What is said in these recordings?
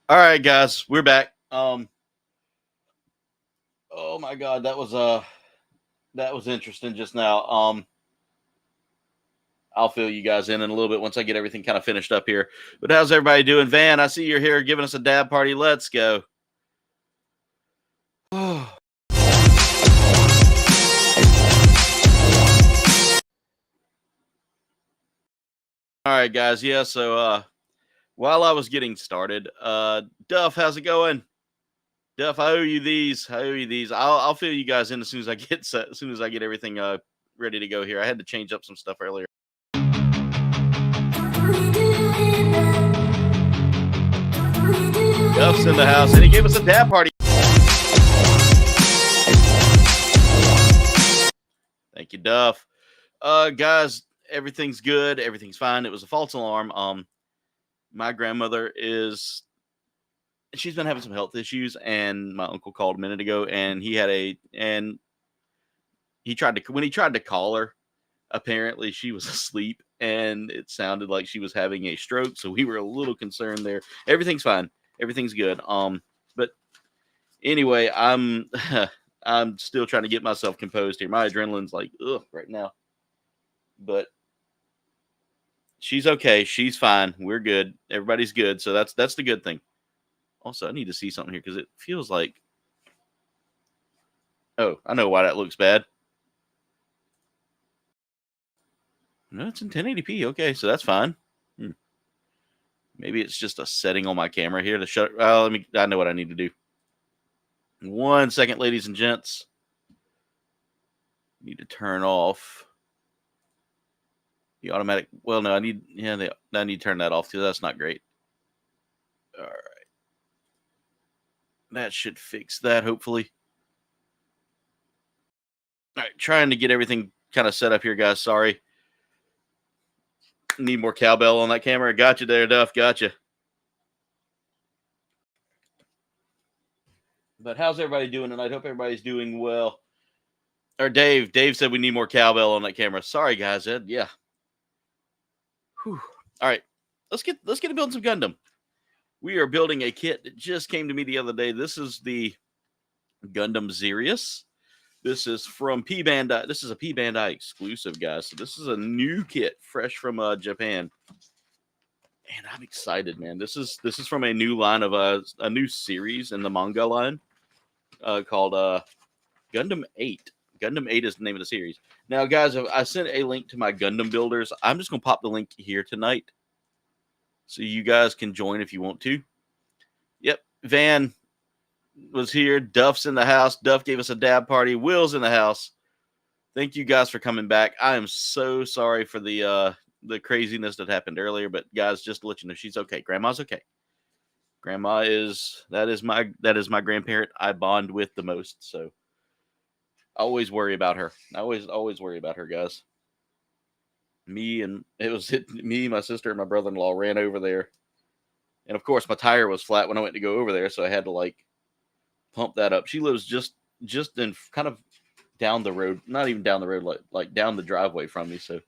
All right, guys, we're back. Oh my God, that was interesting just now. I'll fill you guys in a little bit once I get everything kind of finished up here. But how's everybody doing? Van, I see you're here giving us a dab party. Let's go. All right, guys. Yeah, so while I was getting started, Duff, how's it going? Duff, I owe you these. I owe you these. I'll fill you guys in as soon as I get set, as soon as I get everything ready to go here. I had to change up some stuff earlier. Duff's in the house, and he gave us a dab party. Thank you, Duff. Guys, everything's good. Everything's fine. It was a false alarm. My grandmother she's been having some health issues, and my uncle called a minute ago, and when he tried to call her, apparently she was asleep, and it sounded like she was having a stroke. So we were a little concerned there. Everything's fine. Everything's good. But anyway, I'm still trying to get myself composed here. My adrenaline's like right now, but she's okay. She's fine. We're good. Everybody's good. So that's the good thing. Also, I need to see something here because it feels like. Oh, I know why that looks bad. No, it's in 1080p. Okay, so that's fine. Maybe it's just a setting on my camera here to shut. I know what I need to do. 1 second, ladies and gents. Need to turn off the automatic. Well, no, I need to turn that off because that's not great. All right, that should fix that hopefully. All right, trying to get everything kind of set up here, guys. Sorry. Need more cowbell on that camera. Got you there, Duff. Got you. But how's everybody doing tonight? Hope everybody's doing well. Or Dave said we need more cowbell on that camera. Sorry, guys. Yeah. Whew. All right, let's get to building some Gundam. We are building a kit that just came to me the other day. This is the Gundam Zirius. This is from P-Bandai. This is a P-Bandai exclusive, guys. So this is a new kit, fresh from Japan. And I'm excited, man. This is from a new line of a new series in the manga line called Gundam 8. Gundam 8 is the name of the series. Now, guys, I sent a link to my Gundam builders. I'm just going to pop the link here tonight so you guys can join if you want to. Yep, Van was here. Duff's in the house. Duff gave us a dab party. Will's in the house. Thank you guys for coming back. I am so sorry for the craziness that happened earlier, but guys, just to let you know, she's okay. Grandma's okay. Grandma that is my grandparent I bond with the most. So I always worry about her. I always worry about her, guys. Me, my sister, and my brother-in-law ran over there, and of course my tire was flat when I went to go over there, so I had to pump that up. She lives just in kind of down the road, not even down the road, like down the driveway from me, so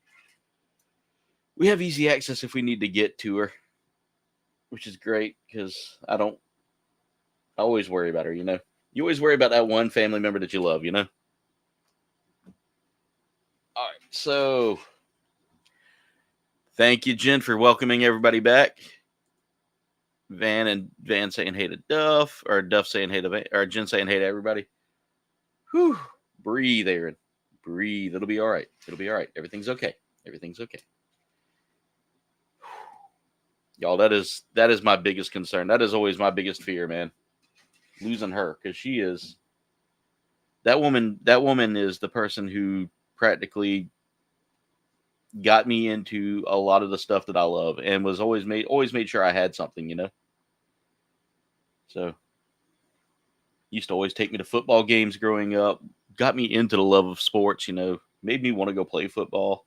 we have easy access if we need to get to her, which is great because I always worry about her. You always worry about that one family member that you love. All right, so thank you, Jen, for welcoming everybody back. Van saying hey to Duff, or Duff saying hey to Van, or Jen saying hey to everybody. Whew. Breathe, Aaron. Breathe. It'll be all right. Everything's okay. Y'all, that is my biggest concern. That is always my biggest fear, man. Losing her, because she is that woman is the person who practically got me into a lot of the stuff that I love, and was always made sure I had something, So used to always take me to football games growing up, got me into the love of sports, made me want to go play football.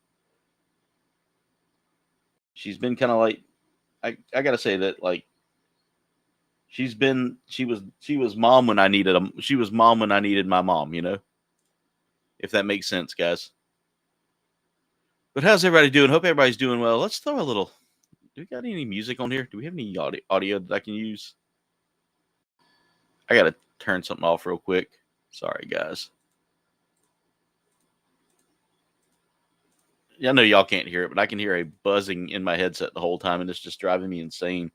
She's been kind of like, I gotta say that, she was mom when I needed them. She was mom when I needed my mom, if that makes sense, guys. But how's everybody doing? Hope everybody's doing well. Let's throw a little. Do we got any music on here? Do we have any audio that I can use? I got to turn something off real quick. Sorry, guys. I know y'all can't hear it, but I can hear a buzzing in my headset the whole time, and it's just driving me insane.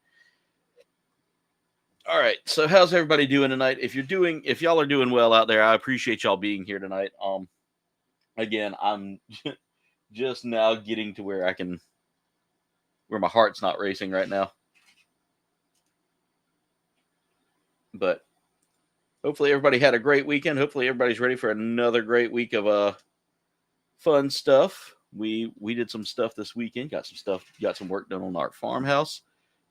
All right, so how's everybody doing tonight? If y'all are doing well out there, I appreciate y'all being here tonight. Again, I'm just now getting to where my heart's not racing right now. But hopefully everybody had a great weekend. Hopefully everybody's ready for another great week of fun stuff. We did some stuff this weekend. Got some work done on our farmhouse.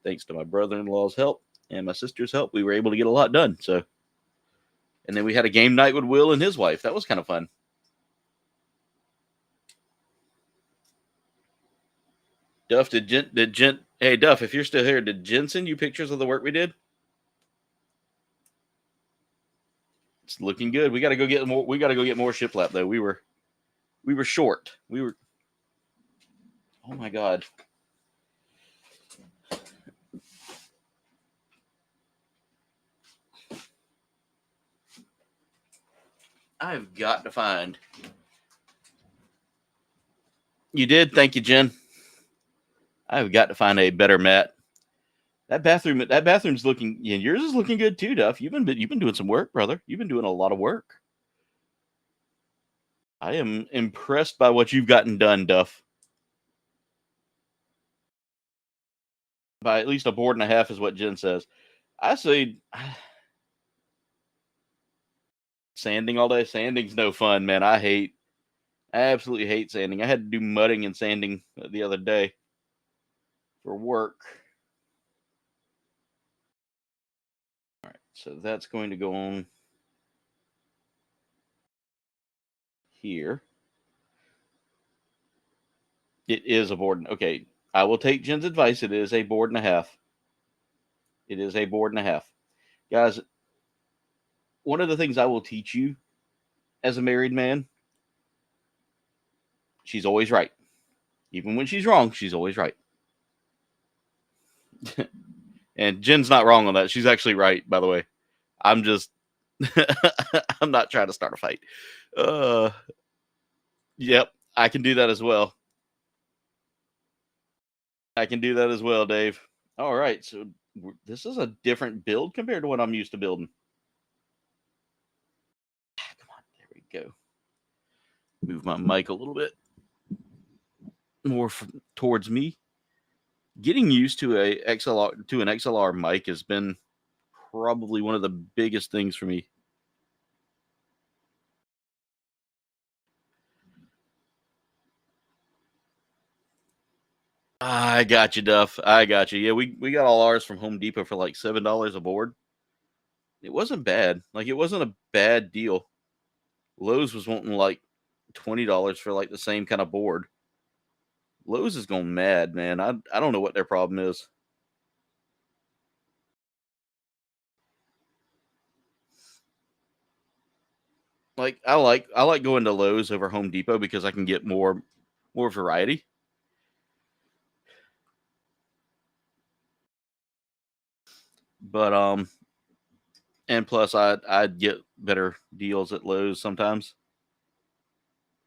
Thanks to my brother-in-law's help and my sister's help, we were able to get a lot done. So, and then we had a game night with Will and his wife. That was kind of fun. Duff, hey Duff, if you're still here, did Jen send you pictures of the work we did? It's looking good. We got to go get more. We got to go get more shiplap though. We were short. Oh my god. I've got to find. You did? Thank you, Jen. I've got to find a better mat. That bathroom's looking. Yeah, yours is looking good too, Duff. You've been doing some work, brother. You've been doing a lot of work. I am impressed by what you've gotten done, Duff. By at least a board and a half is what Jen says. I say sanding all day. Sanding's no fun, man. I absolutely hate sanding. I had to do mudding and sanding the other day for work. All right, so that's going to go on here. It is a board. Okay, I will take Jen's advice. It is a board and a half. It is a board and a half. Guys, one of the things I will teach you as a married man, she's always right. Even when she's wrong, she's always right. And Jen's not wrong on that. She's actually right, by the way. I'm just, I'm not trying to start a fight. Yep, I can do that as well. I can do that as well, Dave. All right, so this is a different build compared to what I'm used to building. Come on, there we go. Move my mic a little bit more towards me. Getting used to an XLR mic has been probably one of the biggest things for me. I got you, Duff. I got you. Yeah, we got all ours from Home Depot for like $7 a board. It wasn't bad. Like, it wasn't a bad deal. Lowe's was wanting like $20 for like the same kind of board. Lowe's is going mad, man. I don't know what their problem is. Like, I like going to Lowe's over Home Depot because I can get more variety. But and plus I'd get better deals at Lowe's sometimes.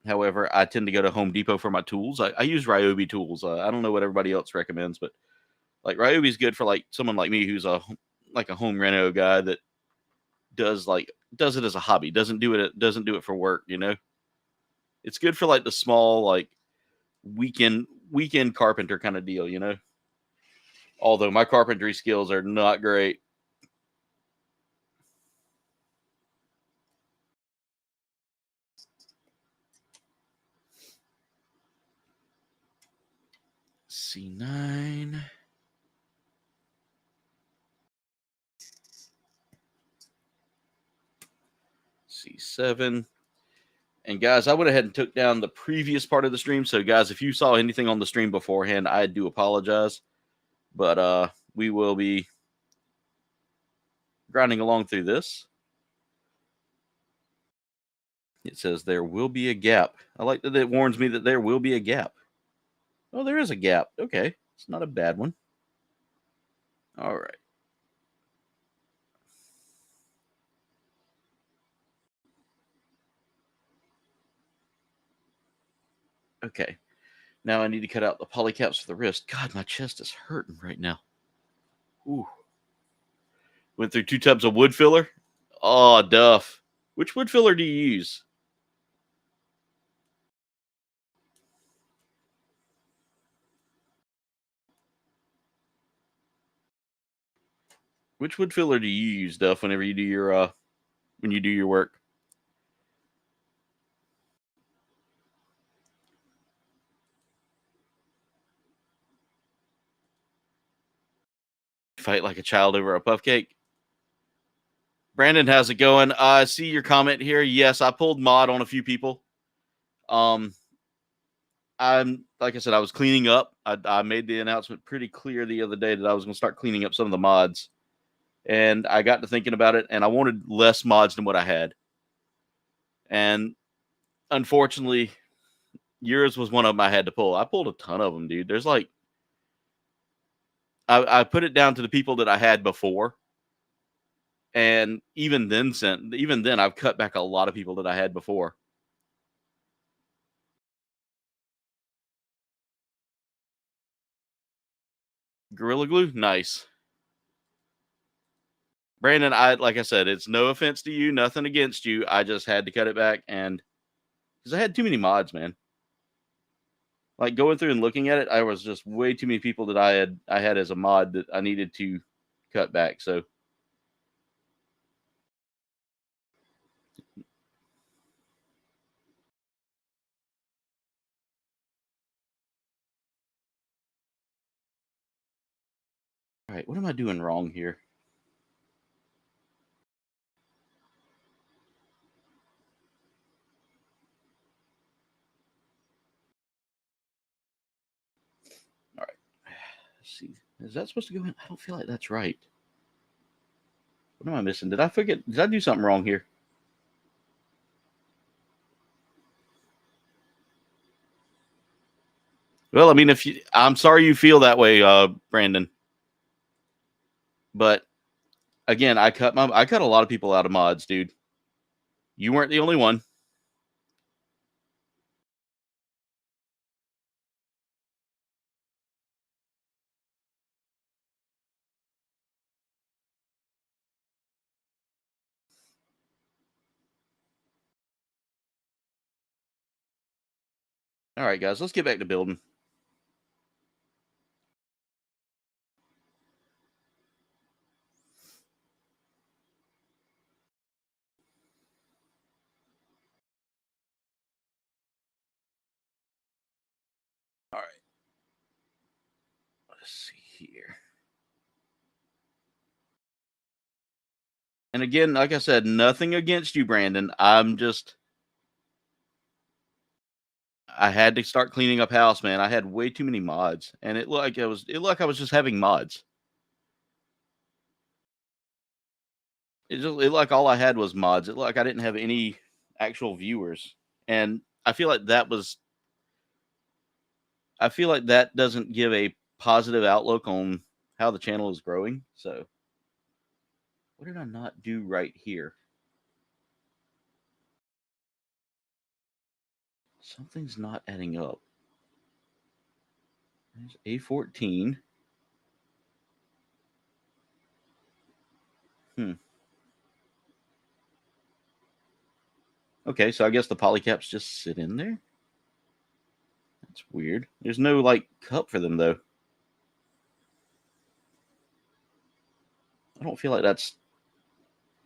However, I tend to go to Home Depot for my tools. I use Ryobi tools. I don't know what everybody else recommends, but like Ryobi's good for like someone like me who's a home reno guy that does it as a hobby. Doesn't do it for work, you know. It's good for like the small like weekend carpenter kind of deal, you know. Although my carpentry skills are not great. C9. C7. And guys, I went ahead and took down the previous part of the stream. So guys, if you saw anything on the stream beforehand, I do apologize. But we will be grinding along through this. It says there will be a gap. I like that it warns me that there will be a gap. Oh, there is a gap. Okay. It's not a bad one. All right. Okay. Now I need to cut out the polycaps for the wrist. God, my chest is hurting right now. Ooh. Went through 2 tubs of wood filler. Oh, Duff. Which wood filler do you use? Which wood filler do you use, Duff, whenever you do your when you do your work? Fight like a child over a puff cake. Brandon, how's it going? I see your comment here. Yes, I pulled mod on a few people. I'm like I said, I was cleaning up. I made the announcement pretty clear the other day that I was going to start cleaning up some of the mods, and I got to thinking about it, and I wanted less mods than what I had. And unfortunately, yours was one of them I had to pull. I pulled a ton of them, dude. There's like I put it down to the people that I had before, and even then I've cut back a lot of people that I had before. Gorilla Glue, nice. Brandon, like I said, it's no offense to you, nothing against you. I just had to cut it back, and because I had too many mods, man. Like going through and looking at it, I was just way too many people that I had as a mod that I needed to cut back. So all right, what am I doing wrong here? All right. Let's see. Is that supposed to go in? I don't feel like that's right. What am I missing? Did I forget? Did I do something wrong here? Well, I mean, I'm sorry you feel that way, Brandon. But again, I cut a lot of people out of mods, dude. You weren't the only one. All right, guys, let's get back to building. All right. Let's see here. And again, like I said, nothing against you, Brandon. I had to start cleaning up house, man. I had way too many mods, and it looked like I was just having mods. It looked like all I had was mods. It looked like I didn't have any actual viewers, and I feel like that doesn't give a positive outlook on how the channel is growing. So, what did I not do right here? Something's not adding up. There's A14. Hmm. Okay, so I guess the polycaps just sit in there. That's weird. There's no like cup for them though. I don't feel like that's.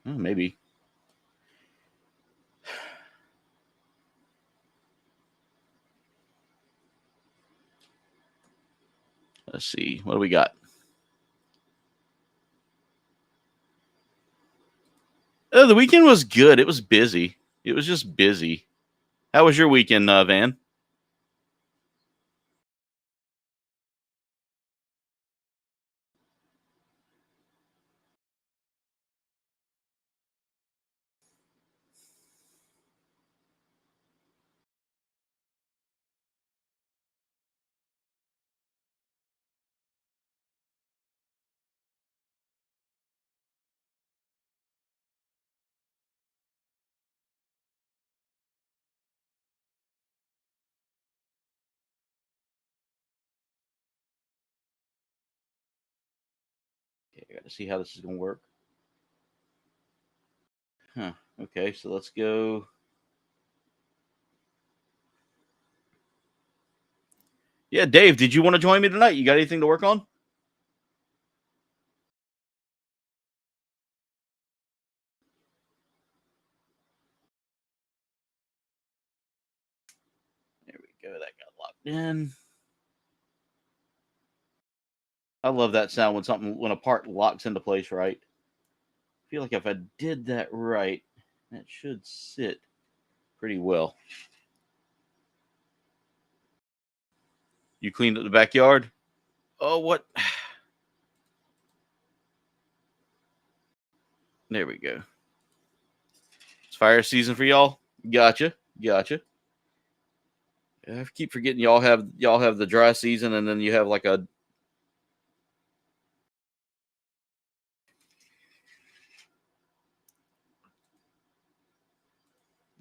Oh, maybe. Let's see. What do we got? Oh, the weekend was good. It was busy. It was just busy. How was your weekend, Van? I got to see how this is going to work. Huh. Okay, so let's go. Yeah, Dave, did you want to join me tonight? You got anything to work on? There we go. That got locked in. I love that sound when a part locks into place right. I feel like if I did that right, that should sit pretty well. You cleaned up the backyard? Oh, what? There we go. It's fire season for y'all. Gotcha. I keep forgetting y'all have the dry season, and then you have like a.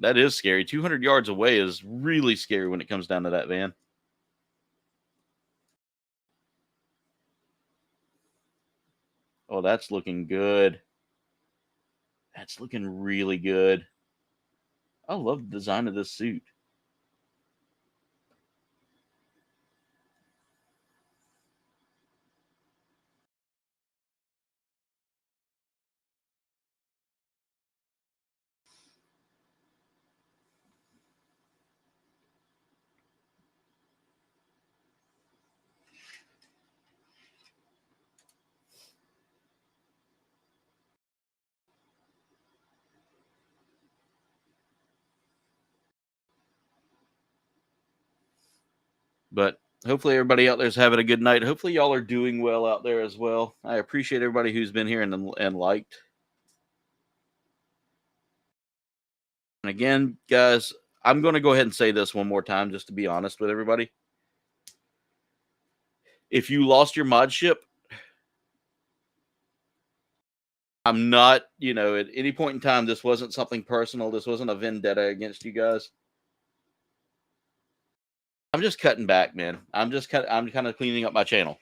That is scary. 200 yards away is really scary when it comes down to that, van. Oh, that's looking good. That's looking really good. I love the design of this suit. But hopefully everybody out there is having a good night. Hopefully y'all are doing well out there as well. I appreciate everybody who's been here and liked. And again, guys, I'm going to go ahead and say this one more time just to be honest with everybody. If you lost your mod ship, I'm not, at any point in time, this wasn't something personal. This wasn't a vendetta against you guys. I'm just cutting back, man. I'm kind of cleaning up my channel.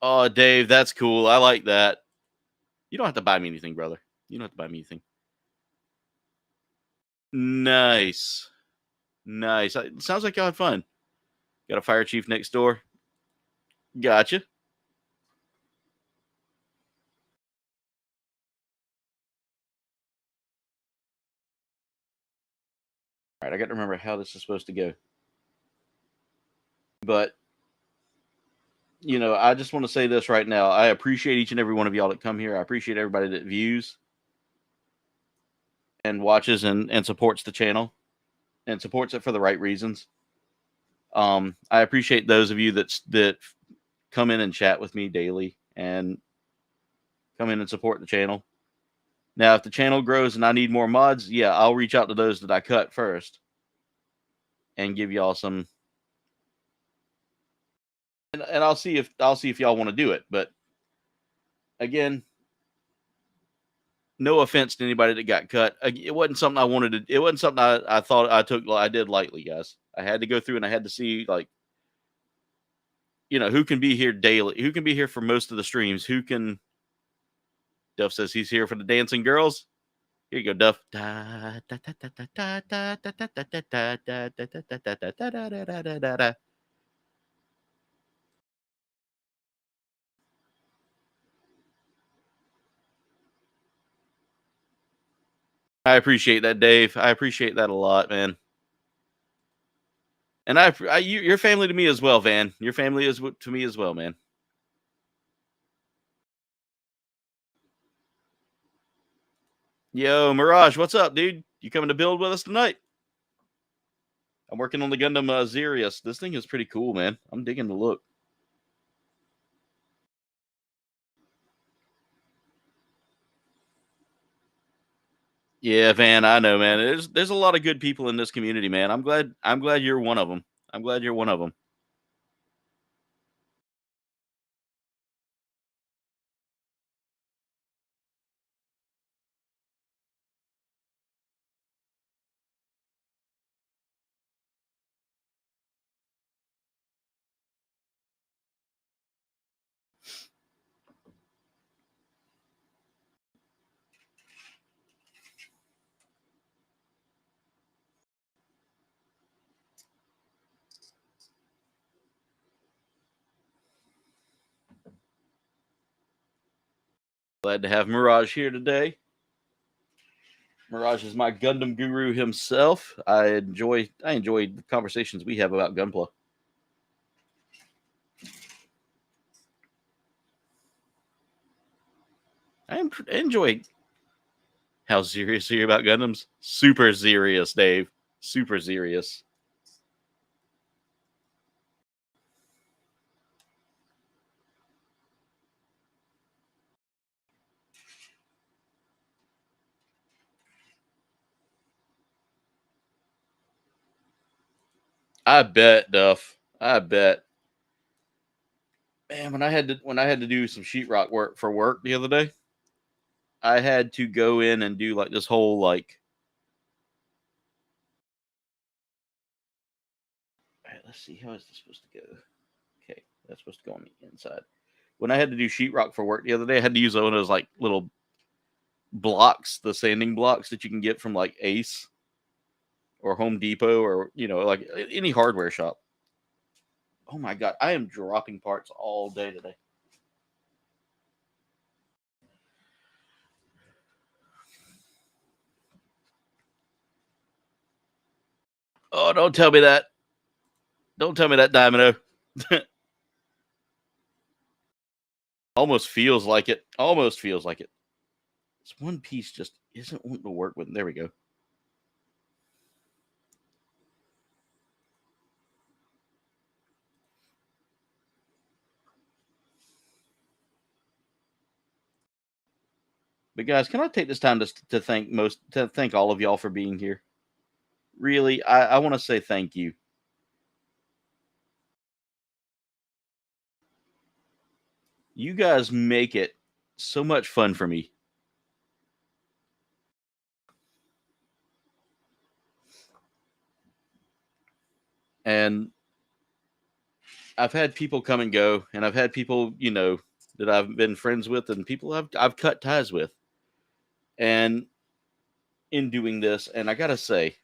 Oh, Dave, that's cool. I like that. You don't have to buy me anything, brother. You don't have to buy me anything. Nice. It sounds like y'all had fun. Got a fire chief next door. Gotcha. All right, I got to remember how this is supposed to go. But, I just want to say this right now. I appreciate each and every one of y'all that come here. I appreciate everybody that views and watches and supports the channel and supports it for the right reasons. I appreciate those of you that come in and chat with me daily and come in and support the channel. Now, if the channel grows and I need more mods, yeah, I'll reach out to those that I cut first and give y'all some. And I'll see if y'all want to do it. But again, no offense to anybody that got cut. It wasn't something I wanted to. It wasn't something I thought I did lightly, guys. I had to go through and I had to see who can be here daily, who can be here for most of the streams, who can. Duff says he's here for the dancing girls. Here you go, Duff. I appreciate that, Dave. I appreciate that a lot, man. And your family to me as well, Van. Your family is to me as well, man. Yo, Mirage, what's up, dude? You coming to build with us tonight? I'm working on the Gundam Zirius. This thing is pretty cool, man. I'm digging the look. Yeah, Van, I know, man. There's a lot of good people in this community, man. I'm glad you're one of them. I'm glad you're one of them. Glad to have Mirage here today. Mirage is my Gundam guru himself. I enjoy the conversations we have about Gunpla. I enjoy how serious are you about Gundams? Super serious, Dave. Super serious. I bet, Duff. I bet. Man, when I had to do some sheetrock work for work the other day, I had to go in and do like this whole like. All right, let's see, how is this supposed to go? Okay, that's supposed to go on the inside. When I had to do sheetrock for work the other day, I had to use one of those like little blocks, the sanding blocks that you can get from like Ace or Home Depot or like any hardware shop. Oh my god, I am dropping parts all day today. Oh, don't tell me that. Don't tell me that, Domino. Almost feels like it. Almost feels like it. This one piece just isn't wanting to work with. There we go. But guys, can I take this time to thank all of y'all for being here? Really, I want to say thank you. You guys make it so much fun for me. And I've had people come and go, and I've had people, that I've been friends with, and people I've cut ties with. And in doing this, and I gotta say,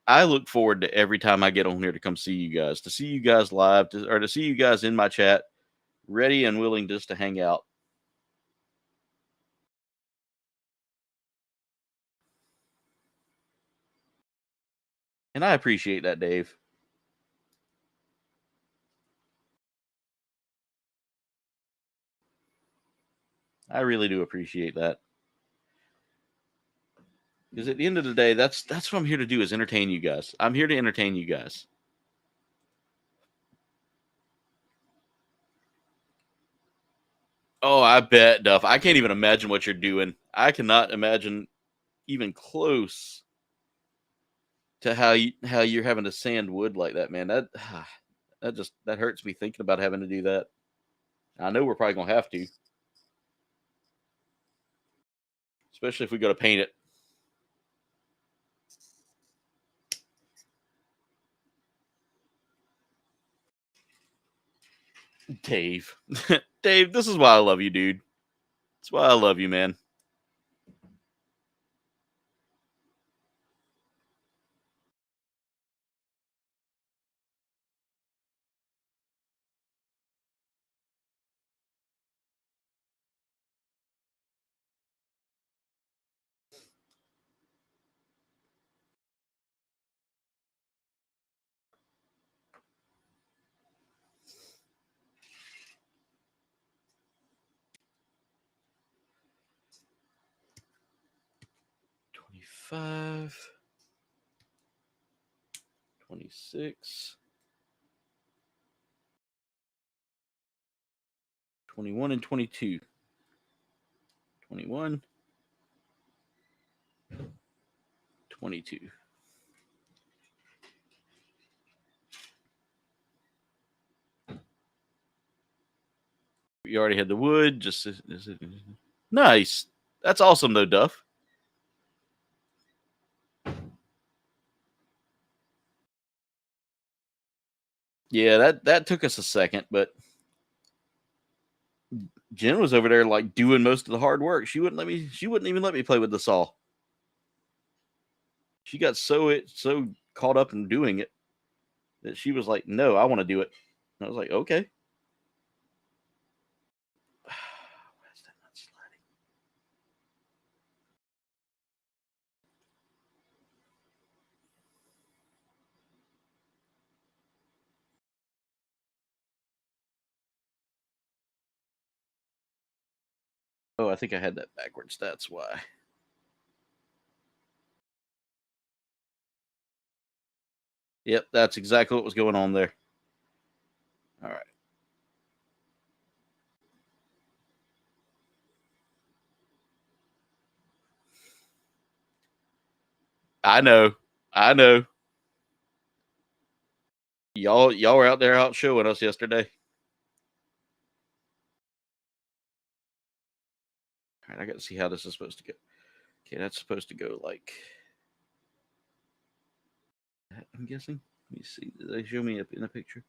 I look forward to every time I get on here to come see you guys, to see you guys live, or to see you guys in my chat, ready and willing just to hang out. And I appreciate that, Dave. I really do appreciate that. Because at the end of the day, that's what I'm here to do, is entertain you guys. I'm here to entertain you guys. Oh, I bet, Duff. I can't even imagine what you're doing. I cannot imagine even close to how you're having to sand wood like that, man. That hurts me thinking about having to do that. I know we're probably gonna have to, especially if we go to paint it. Dave, Dave, this is why I love you, dude. That's why I love you, man. $25, $26, 21, and 22. 21, 22. You already had the wood. Just nice. That's awesome, though, Duff. Yeah, that took us a second, but Jen was over there like doing most of the hard work. She wouldn't even let me play with the saw. She got so caught up in doing it that she was like, "No, I want to do it." And I was like, "Okay." Oh, I think I had that backwards. That's why. Yep, that's exactly what was going on there. All right. I know. I know. Y'all were out there out showing us yesterday. All right, I got to see how this is supposed to go. Okay, that's supposed to go like that, I'm guessing. Let me see. Did they show me up in the picture?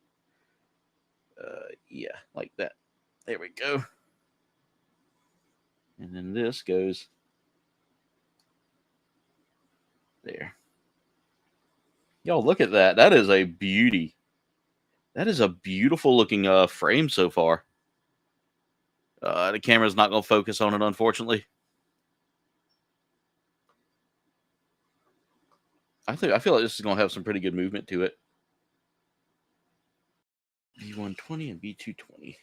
Yeah, like that. There we go. And then this goes there. Y'all look at that. That is a beauty. That is a beautiful looking frame so far. The camera's not going to focus on it, unfortunately. I feel like this is going to have some pretty good movement to it. B120 and B220.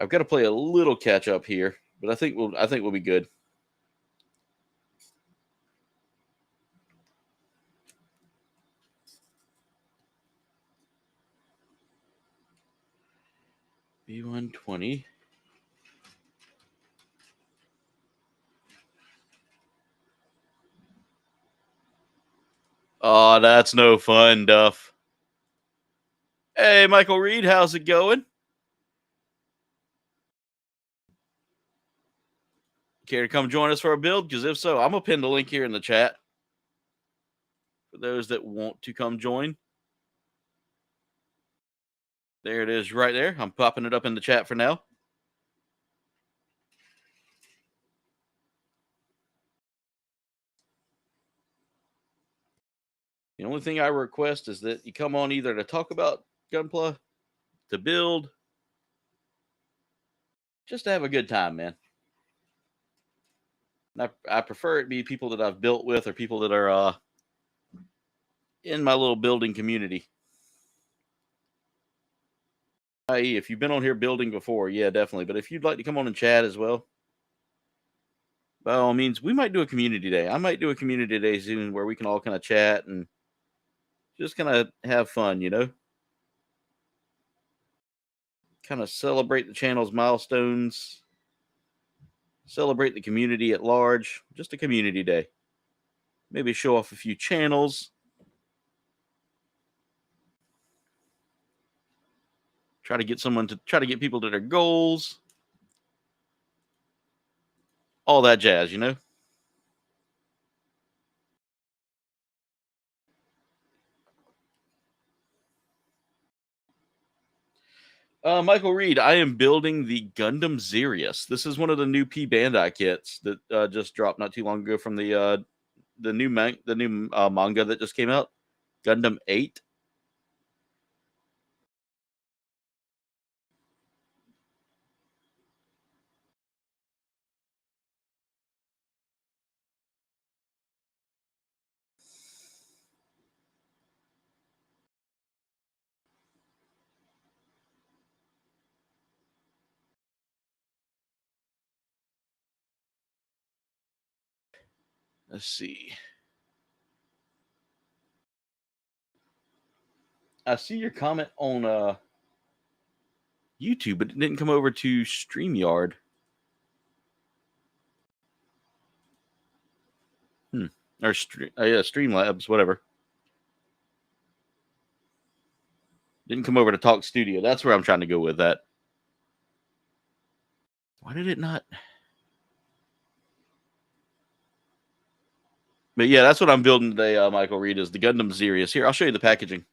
I've got to play a little catch up here, but I think we'll be good. B120. Oh, that's no fun, Duff. Hey, Michael Reed, how's it going? Care to come join us for a build? Because if so, I'm going to pin the link here in the chat for those that want to come join. There it is right there. I'm popping it up in the chat for now. The only thing I request is that you come on either to talk about Gunpla, to build, just to have a good time, man. I prefer it be people that I've built with or people that are in my little building community. I.e., if you've been on here building before, yeah, definitely. But if you'd like to come on and chat as well, by all means, we might do a community day. I might do a community day soon where we can all kind of chat and just kind of have fun, you know? Kind of celebrate the channel's milestones, celebrate the community at large, just a community day. Maybe show off a few channels. Try to get people to their goals. All that jazz, you know? Michael Reed, I am building the Gundam Zirius. This is one of the new P-Bandai kits that just dropped not too long ago from the new manga that just came out, Gundam 8. Let's see. I see your comment on YouTube, but it didn't come over to StreamYard. Or yeah, Streamlabs, whatever. Didn't come over to Talk Studio. That's where I'm trying to go with that. Why did it not? But yeah, that's what I'm building today, Michael Reed, is the Gundam Zirius. Here, I'll show you the packaging.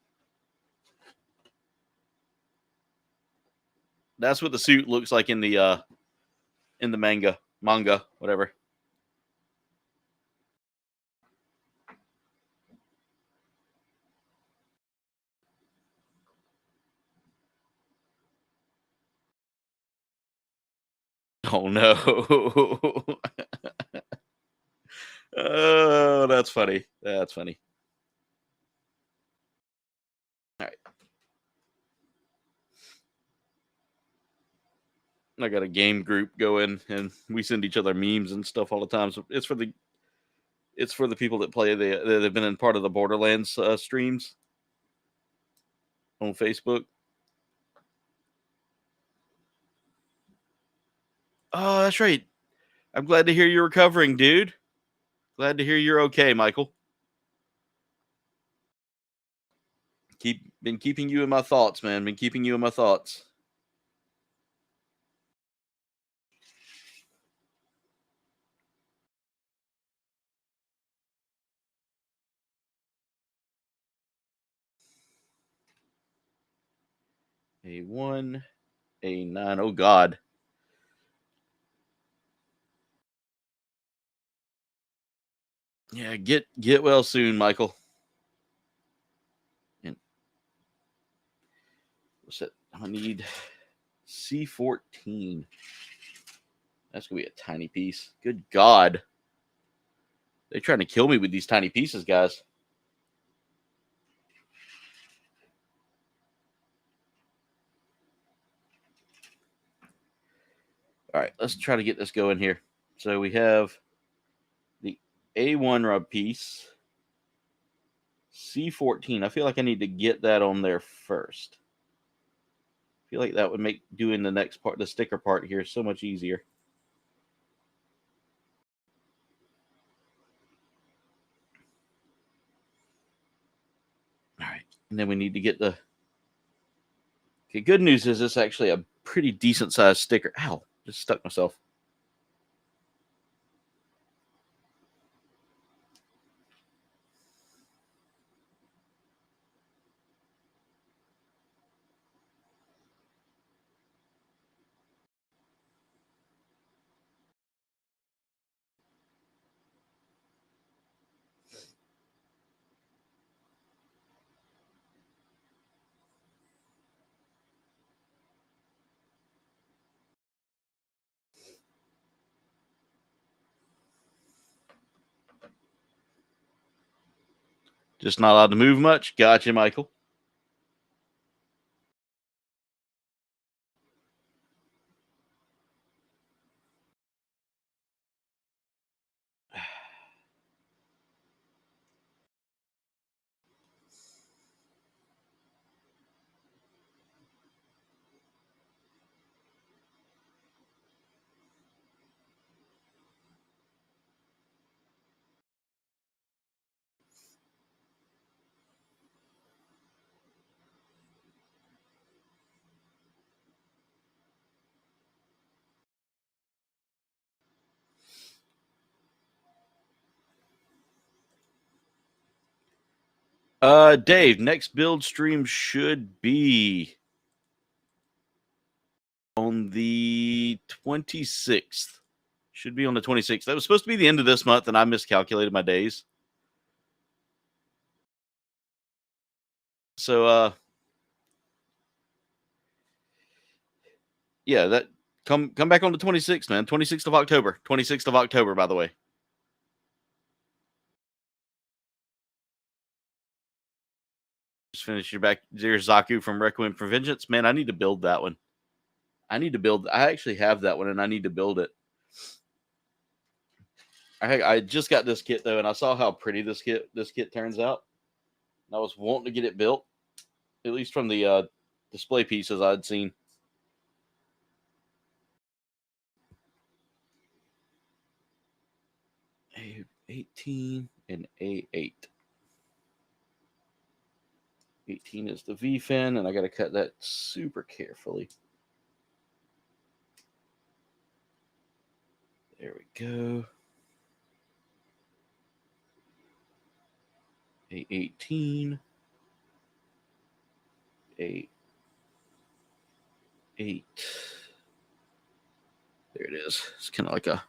That's what the suit looks like in the manga, whatever. Oh no. Oh, that's funny. That's funny. All right. I got a game group going, and we send each other memes and stuff all the time. So it's for the people that play that have been in part of the Borderlands streams on Facebook. Oh, that's right. I'm glad to hear you're recovering, dude. Glad to hear you're okay, Michael. Been keeping you in my thoughts, man. Been keeping you in my thoughts. A1, A9. Oh God. Yeah, get well soon, Michael. And what's that? I need C14. That's gonna be a tiny piece. Good God. They're trying to kill me with these tiny pieces, guys. All right, let's try to get this going here. So we have the A1 rub piece, C14. I feel like I need to get that on there first. I feel like that would make doing the next part, the sticker part here, so much easier. All right, and then we need to get the. Okay, good news is it's actually a pretty decent sized sticker. Ow, just stuck myself. Just not allowed to move much. Gotcha, Michael. Dave, next build stream should be on the 26th. Should be on the 26th. That was supposed to be the end of this month, and I miscalculated my days. So, yeah, that come back on the 26th, man. 26th of October. 26th of October, by the way. Just finish your back. There's Zaku from Requiem for Vengeance. Man, I need to build that one. I actually have that one, and I need to build it. I just got this kit though, and I saw how pretty this kit turns out. And I was wanting to get it built, at least from the display pieces I'd seen. A18 and A8. 18 is the V fin, and I got to cut that super carefully. There we go. A18. A8. There it is. It's kind of like a.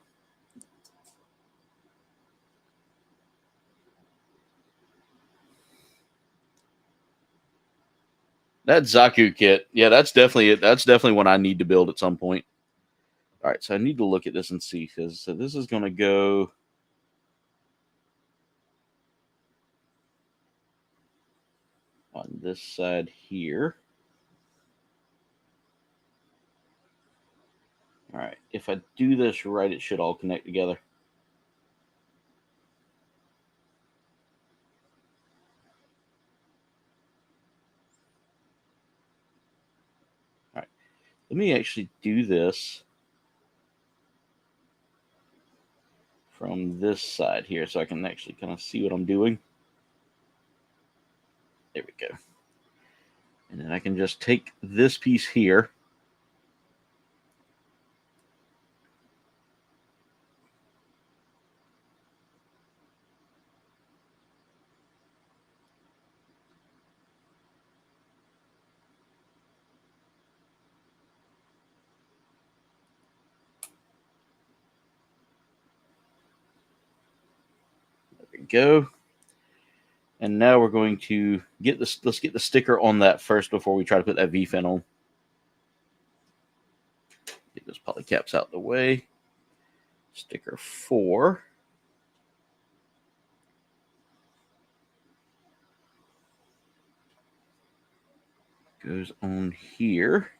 That Zaku kit. Yeah, that's definitely it. That's definitely one I need to build at some point. All right, so I need to look at this and see, because so this is going to go. On this side here. All right, if I do this right, it should all connect together. All right, let me actually do this from this side here so I can actually kind of see what I'm doing. There we go. And then I can just take this piece here. There we go. And now we're going to get this. Let's get the sticker on that first before we try to put that V fin on. Get those poly caps out of the way. Sticker 4. Goes on here.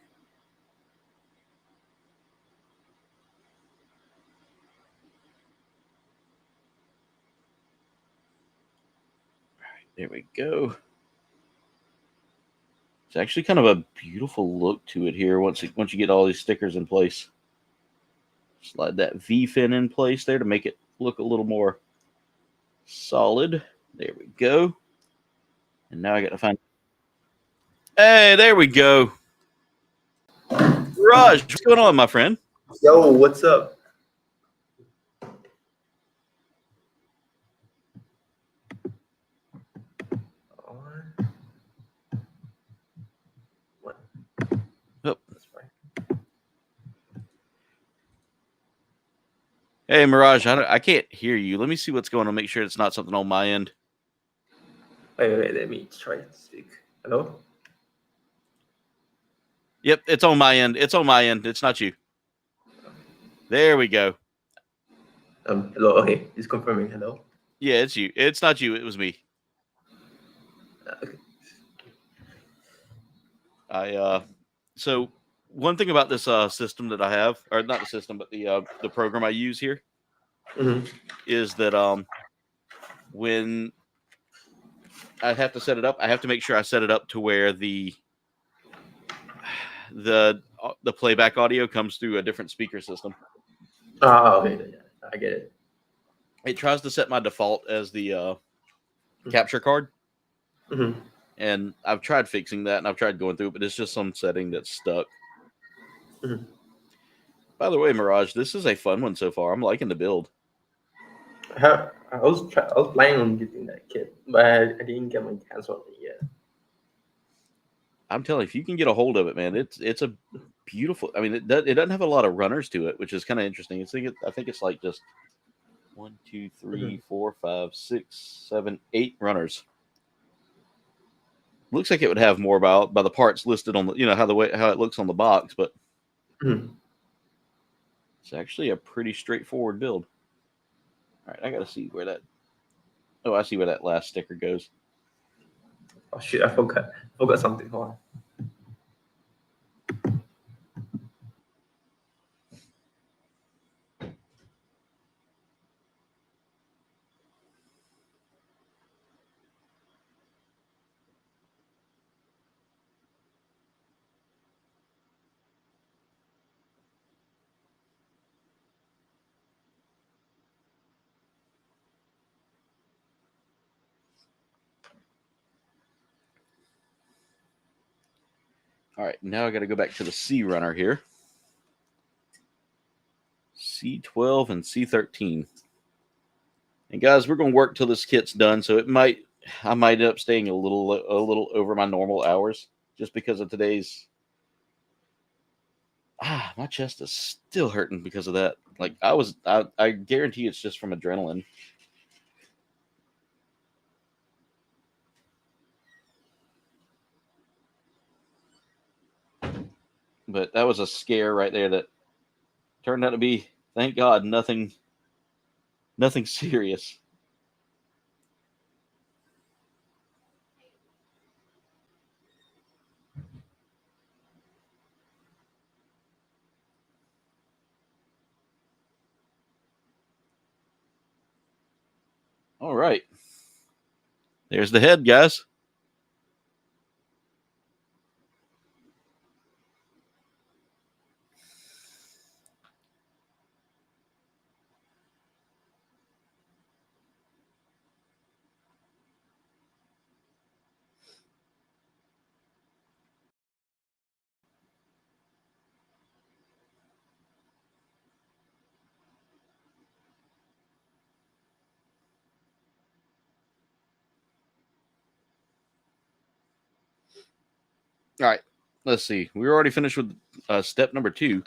There we go. It's actually kind of a beautiful look to it here once you get all these stickers in place. Slide that V fin in place there to make it look a little more solid. There we go. And now I got to find. Hey, there we go. Raj, what's going on, my friend? Yo, what's up? Oh. Hey, Mirage, I can't hear you. Let me see what's going on. Make sure it's not something on my end. Wait, let me try to speak. Hello? Yep, it's on my end. It's on my end. It's not you. There we go. Hello. Okay, it's confirming. Hello. Yeah, it's you. It's not you. It was me. Okay. So one thing about this system that I have, or not the system, but the program I use here, is that when I have to set it up, I have to make sure I set it up to where the playback audio comes through a different speaker system. Okay, yeah, I get it. It tries to set my default as the capture card. And I've tried fixing that, and I've tried going through it, but it's just some setting that's stuck. By the way, Mirage, this is a fun one so far. I'm liking the build. I was planning on getting that kit, but I didn't get my hands on it yet. I'm telling you, if you can get a hold of it, man, it's a beautiful. I mean, it doesn't have a lot of runners to it, which is kind of interesting. I think it's like just 1, 2, 3, 4, 5, 6, 7, 8 runners. Looks like it would have more by the parts listed on the how it looks on the box, but it's actually a pretty straightforward build. All right, I got to see where that. Oh, I see where that last sticker goes. Oh shit! I forgot something. Hold on. All right, now I got to go back to the C runner here. C12 and C13. And guys, we're going to work till this kit's done, so I might end up staying a little over my normal hours just because of today's. My chest is still hurting because of that. Like I guarantee it's just from adrenaline. But that was a scare right there that turned out to be, thank God, nothing serious. All right. There's the head, guys. All right. Let's see. We were already finished with step number 2.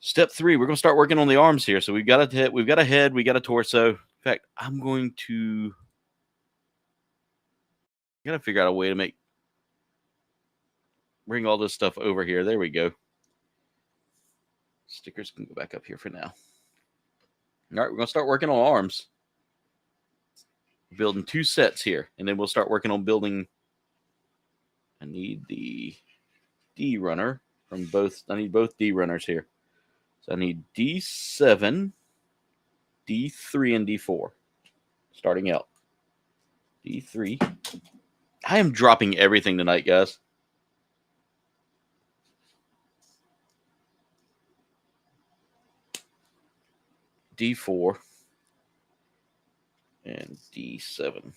Step 3, we're going to start working on the arms here. So we've got a head, we got a torso. In fact, I'm going to gotta figure out a way to bring all this stuff over here. There we go. Stickers can go back up here for now. All right, we're gonna start working on arms. Building 2 sets here, and then we'll start working on building. I need the D runner from both. I need both D runners here. So I need D7, D3, and D4. Starting out. D3. I am dropping everything tonight, guys. D4 and D7.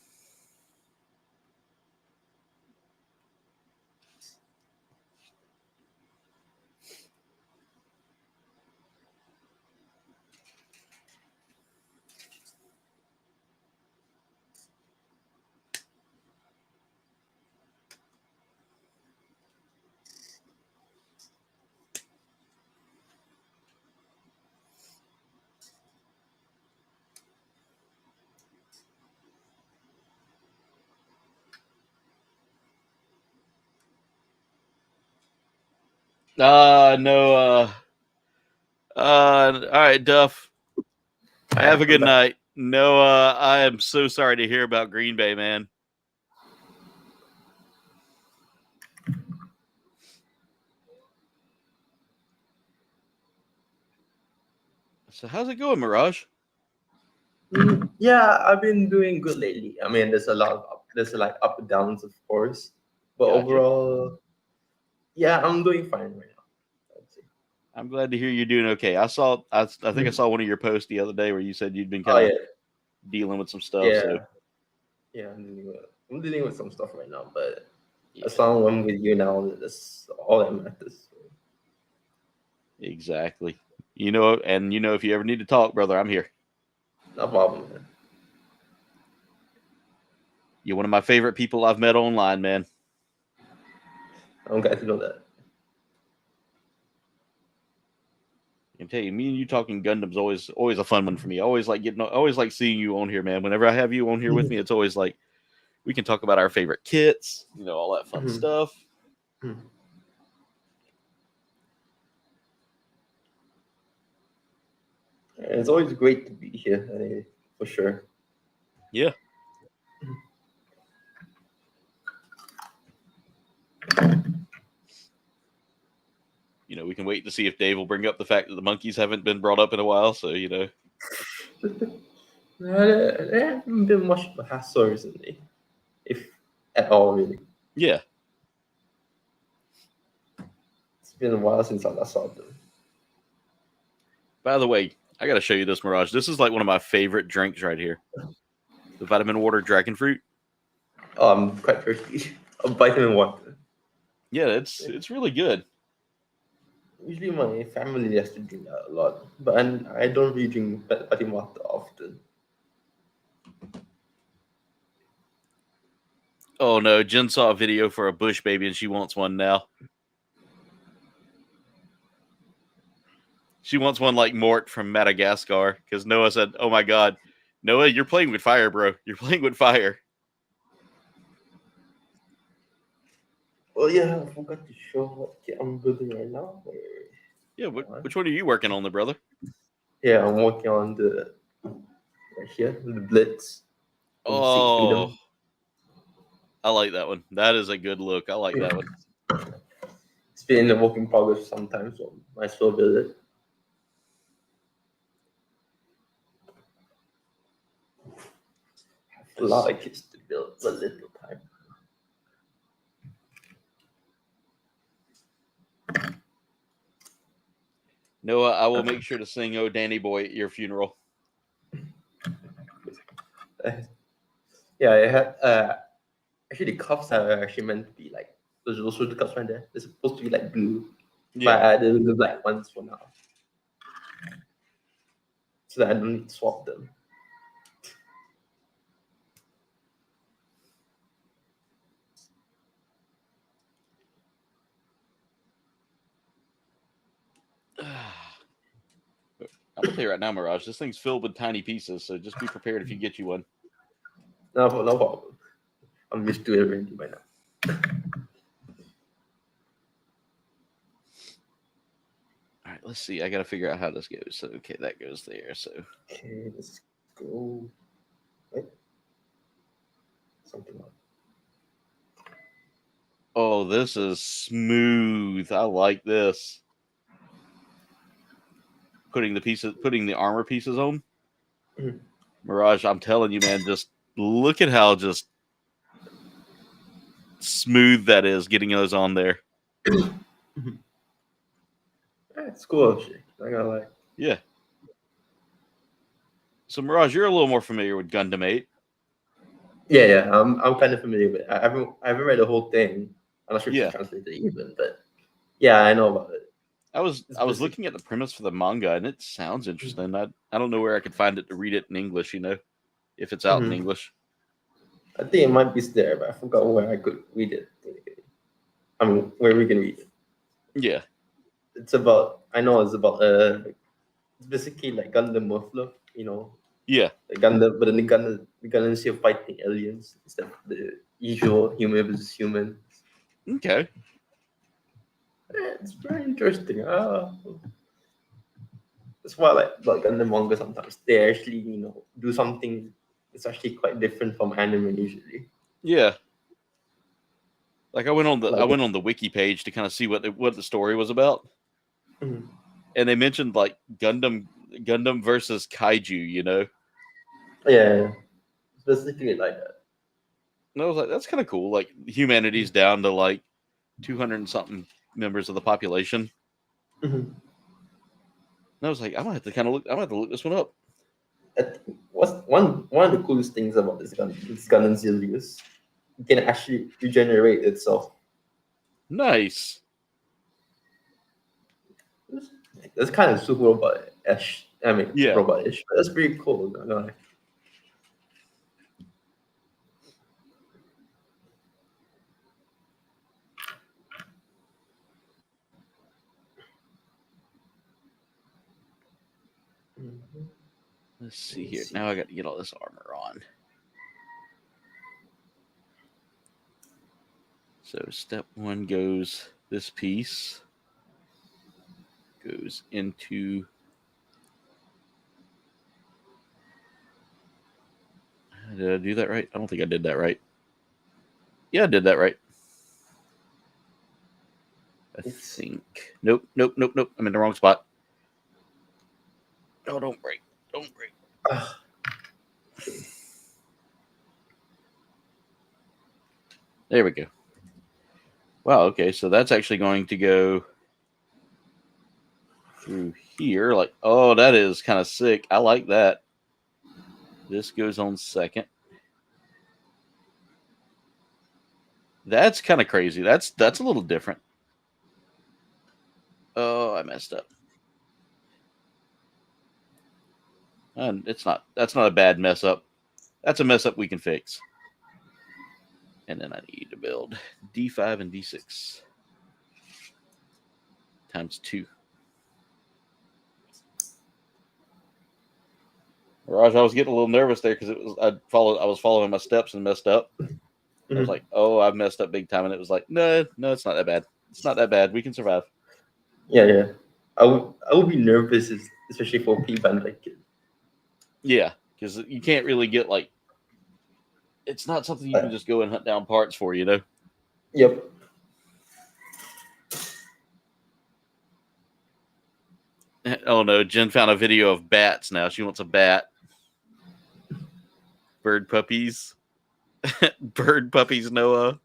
No. All right, Duff. Have a good night. Noah, I am so sorry to hear about Green Bay, man. So how's it going, Mirage? Yeah, I've been doing good lately. I mean, there's like up and downs, of course, but Gotcha. overall, yeah, I'm doing fine right now. Let's see. I'm glad to hear you're doing okay. I think I saw one of your posts the other day where you said you'd been Oh kind of yeah, dealing with some stuff. yeah, So yeah. I'm dealing with some stuff right now, but yeah, as long as I'm with you now, that's all that matters. exactly. And if you ever need to talk, brother, I'm here. No problem, man. You're one of my favorite people I've met online, man. I'm glad to know that. I can tell you, me and you talking Gundam's always a fun one for me. I always like seeing you on here, man. Whenever I have you on here with me, it's always like we can talk about our favorite kits, all that fun stuff. It's always great to be here, for sure. Yeah. We can wait to see if Dave will bring up the fact that the monkeys haven't been brought up in a while. So, There haven't been much of a hassle recently, if at all, really. Yeah. It's been a while since I last saw them. By the way, I got to show you this, Mirage. This is like one of my favorite drinks right here. The vitamin water dragon fruit. Oh, I'm quite thirsty. Vitamin water. Yeah, it's really good. Usually my family has to drink that a lot, but I don't really drink vitamin water often. Oh no, Jen saw a video for a bush baby and she wants one now. She wants one like Mort from Madagascar because Noah said, "Oh my God, Noah, you're playing with fire, bro. You're playing with fire." Oh yeah, I forgot to show what kit I'm building right now. Yeah, which one are you working on, the brother? Yeah, I'm working on the right here, the Blitz. Oh, I like that one. That is a good look. I like that one. It's been a work in progress sometimes, so might as well build it. A lot of kits to build, but little time. Noah, I will make sure to sing "Oh Danny Boy" at your funeral. Yeah, I had actually the cups are actually meant to be like those also the cups right there. They're supposed to be like blue, but I added the black ones for now, so that I don't need to swap them. I'm gonna tell you right now, Mirage, this thing's filled with tiny pieces, so just be prepared if you get you one. No problem. I'm used to everything by now. All right, let's see. I gotta figure out how this goes. So, okay, that goes there. So, Okay, let's go. Wait. Something like. oh, this is smooth. I like this. Putting the armor pieces on. Mhm. Mirage, I'm telling you, man, just look at how just smooth that is getting those on there. It's cool actually. I gotta lie. Yeah. So, Mirage, you're a little more familiar with Gundam 8. Yeah. I'm kind of familiar with it. I haven't read the whole thing. I'm not sure if Yeah. it's translated even, but yeah, I know about it. I was looking at the premise for the manga, and it sounds interesting. I don't know where I could find it to read it in English. If it's out in English. I think it might be there, but I forgot where I could read it. I mean, where we can read it. Yeah. It's about. I know it's about. It's basically like Gundam Muffler, Yeah. The Gundam, but then the Gundams here fighting aliens instead of the usual human versus human. Okay. It's very interesting. That's why I like about Gundam manga sometimes. They actually, do something that's actually quite different from anime usually. Yeah. Like I went on Like, the wiki page to kind of see what the story was about, Mhm. and they mentioned like Gundam versus kaiju. Yeah, it's basically like that. And I was like, that's kind of cool. Like humanity's down to like 200 and something members of the population. Mhm. And I was like, I'm gonna have to look this one up. I think what's one of the coolest things about this Gundam Zirius, it can actually regenerate itself. Nice. That's kind of super robot-ish. I mean, Yeah. robot-ish. But that's pretty cool. No. Let's see here. Now I got to get all this armor on. So step 1 goes this piece. Goes into. Did I do that right? I don't think I did that right. Yeah, I did that right. I think. Nope. I'm in the wrong spot. Oh, don't break. There we go. Wow, okay, so that's actually going to go through here. Like, oh, that is kind of sick. I like that. This goes on second. That's kind of crazy. That's a little different. Oh, I messed up. And that's not a bad mess up. That's a mess up we can fix. And then I need to build D5 and D6 times 2. Raj, I was getting a little nervous there because I was following my steps and messed up. I was like, oh, I've messed up big time, and it was like, no, it's not that bad. It's not that bad. We can survive. Yeah. I would be nervous, especially for P-Bandai kid. Yeah, because you can't really get like. It's not something you can just go and hunt down parts for, Yep. Oh no, Jen found a video of bats now. She wants a bat. Bird puppies. Bird puppies, Noah.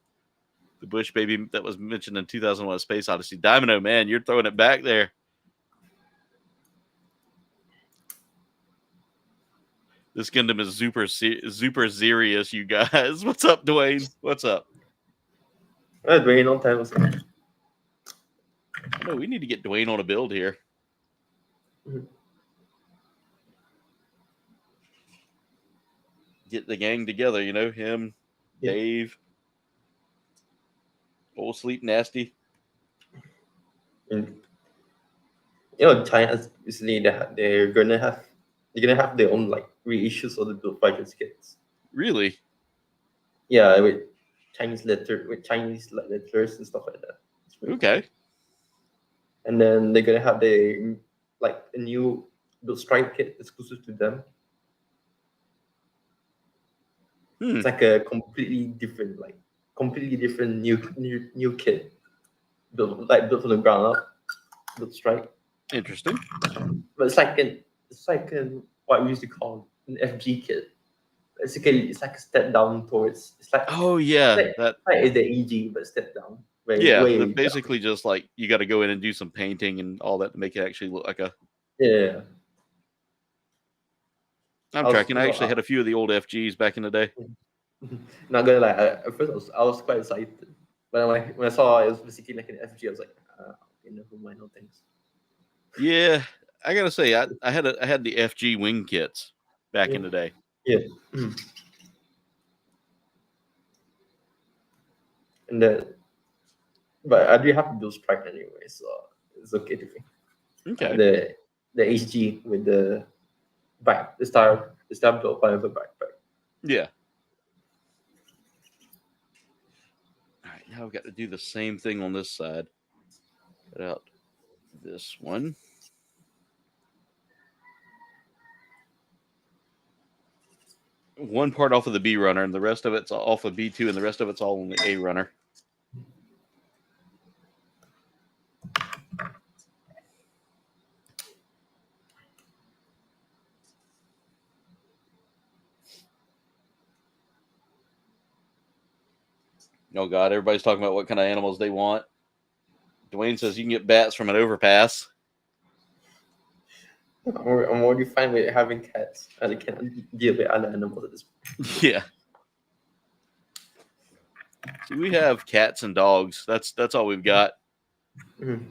The Bush baby that was mentioned in 2001 Space Odyssey. Domino, man, you're throwing it back there. This Gundam is super Zirius, you guys. What's up, Dwayne? What's up? Dwayne on time. I know we need to get Dwayne on a build here. Get the gang together, you know, him, Dave, old Sleep Nasty. And, you know, China recently they're gonna have their own like reissues of the Build Fighters kits. Really? Yeah, with Chinese letters and stuff like that. Okay. Cool. And then they're gonna have a new Build Strike kit exclusive to them. It's like a completely different new kit built from the ground up. Build Strike. Interesting. But it's like what we used to call an FG kit. Basically, it's like a step down towards. It's like it's the EG, but step down. Way basically down. Just like you got to go in and do some painting and all that to make it actually look like a. Yeah. I'm tracking. I actually had a few of the old FGs back in the day. Not gonna lie, at first I was quite excited, but when I saw it was basically like an FG, I was like, never mind, no thanks. Yeah, I gotta say, I had the FG wing kits back in the day. Yeah. And then, but I do have to Build Strike anyway, so it's okay to me. Okay. The HG with the back, the star built by the backpack. Yeah. All right, now I've got to do the same thing on this side. Cut out this one. One part off of the B runner, and the rest of it's off of B2, and the rest of it's all on the A runner. Oh, God, everybody's talking about what kind of animals they want. Dwayne says you can get bats from an overpass. I'm already fine with having cats. I can't deal with other animals at this point. Yeah. See, we have cats and dogs. That's all we've got. Mm-hmm.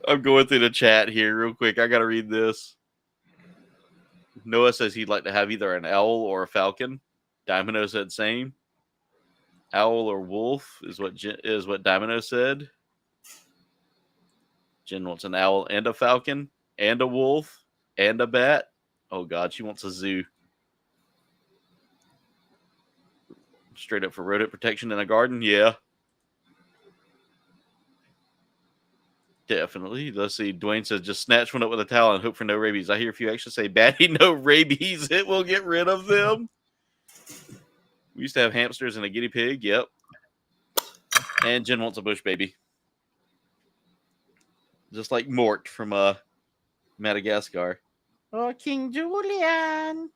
I'm going through the chat here real quick. I got to read this. Noah says he'd like to have either an owl or a falcon. Domino said same. Owl or wolf is what Domino said. Jen wants an owl and a falcon and a wolf and a bat. Oh, God, she wants a zoo. Straight up for rodent protection in a garden? Yeah. Definitely. Let's see. Dwayne says, just snatch one up with a towel and hope for no rabies. I hear if you actually say, Batty, no rabies, it will get rid of them. We used to have hamsters and a guinea pig. Yep. And Jen wants a bush baby. Just like Mort from Madagascar. Oh, King Julian.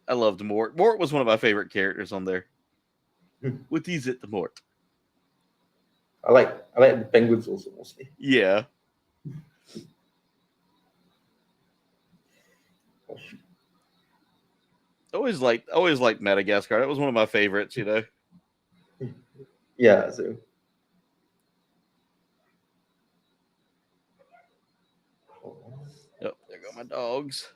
I loved Mort. Mort was one of my favorite characters on there. What is it, the Mort? I like the penguins also mostly. Yeah. Always liked Madagascar. That was one of my favorites, you know. Yeah, so. Oh, there go my dogs.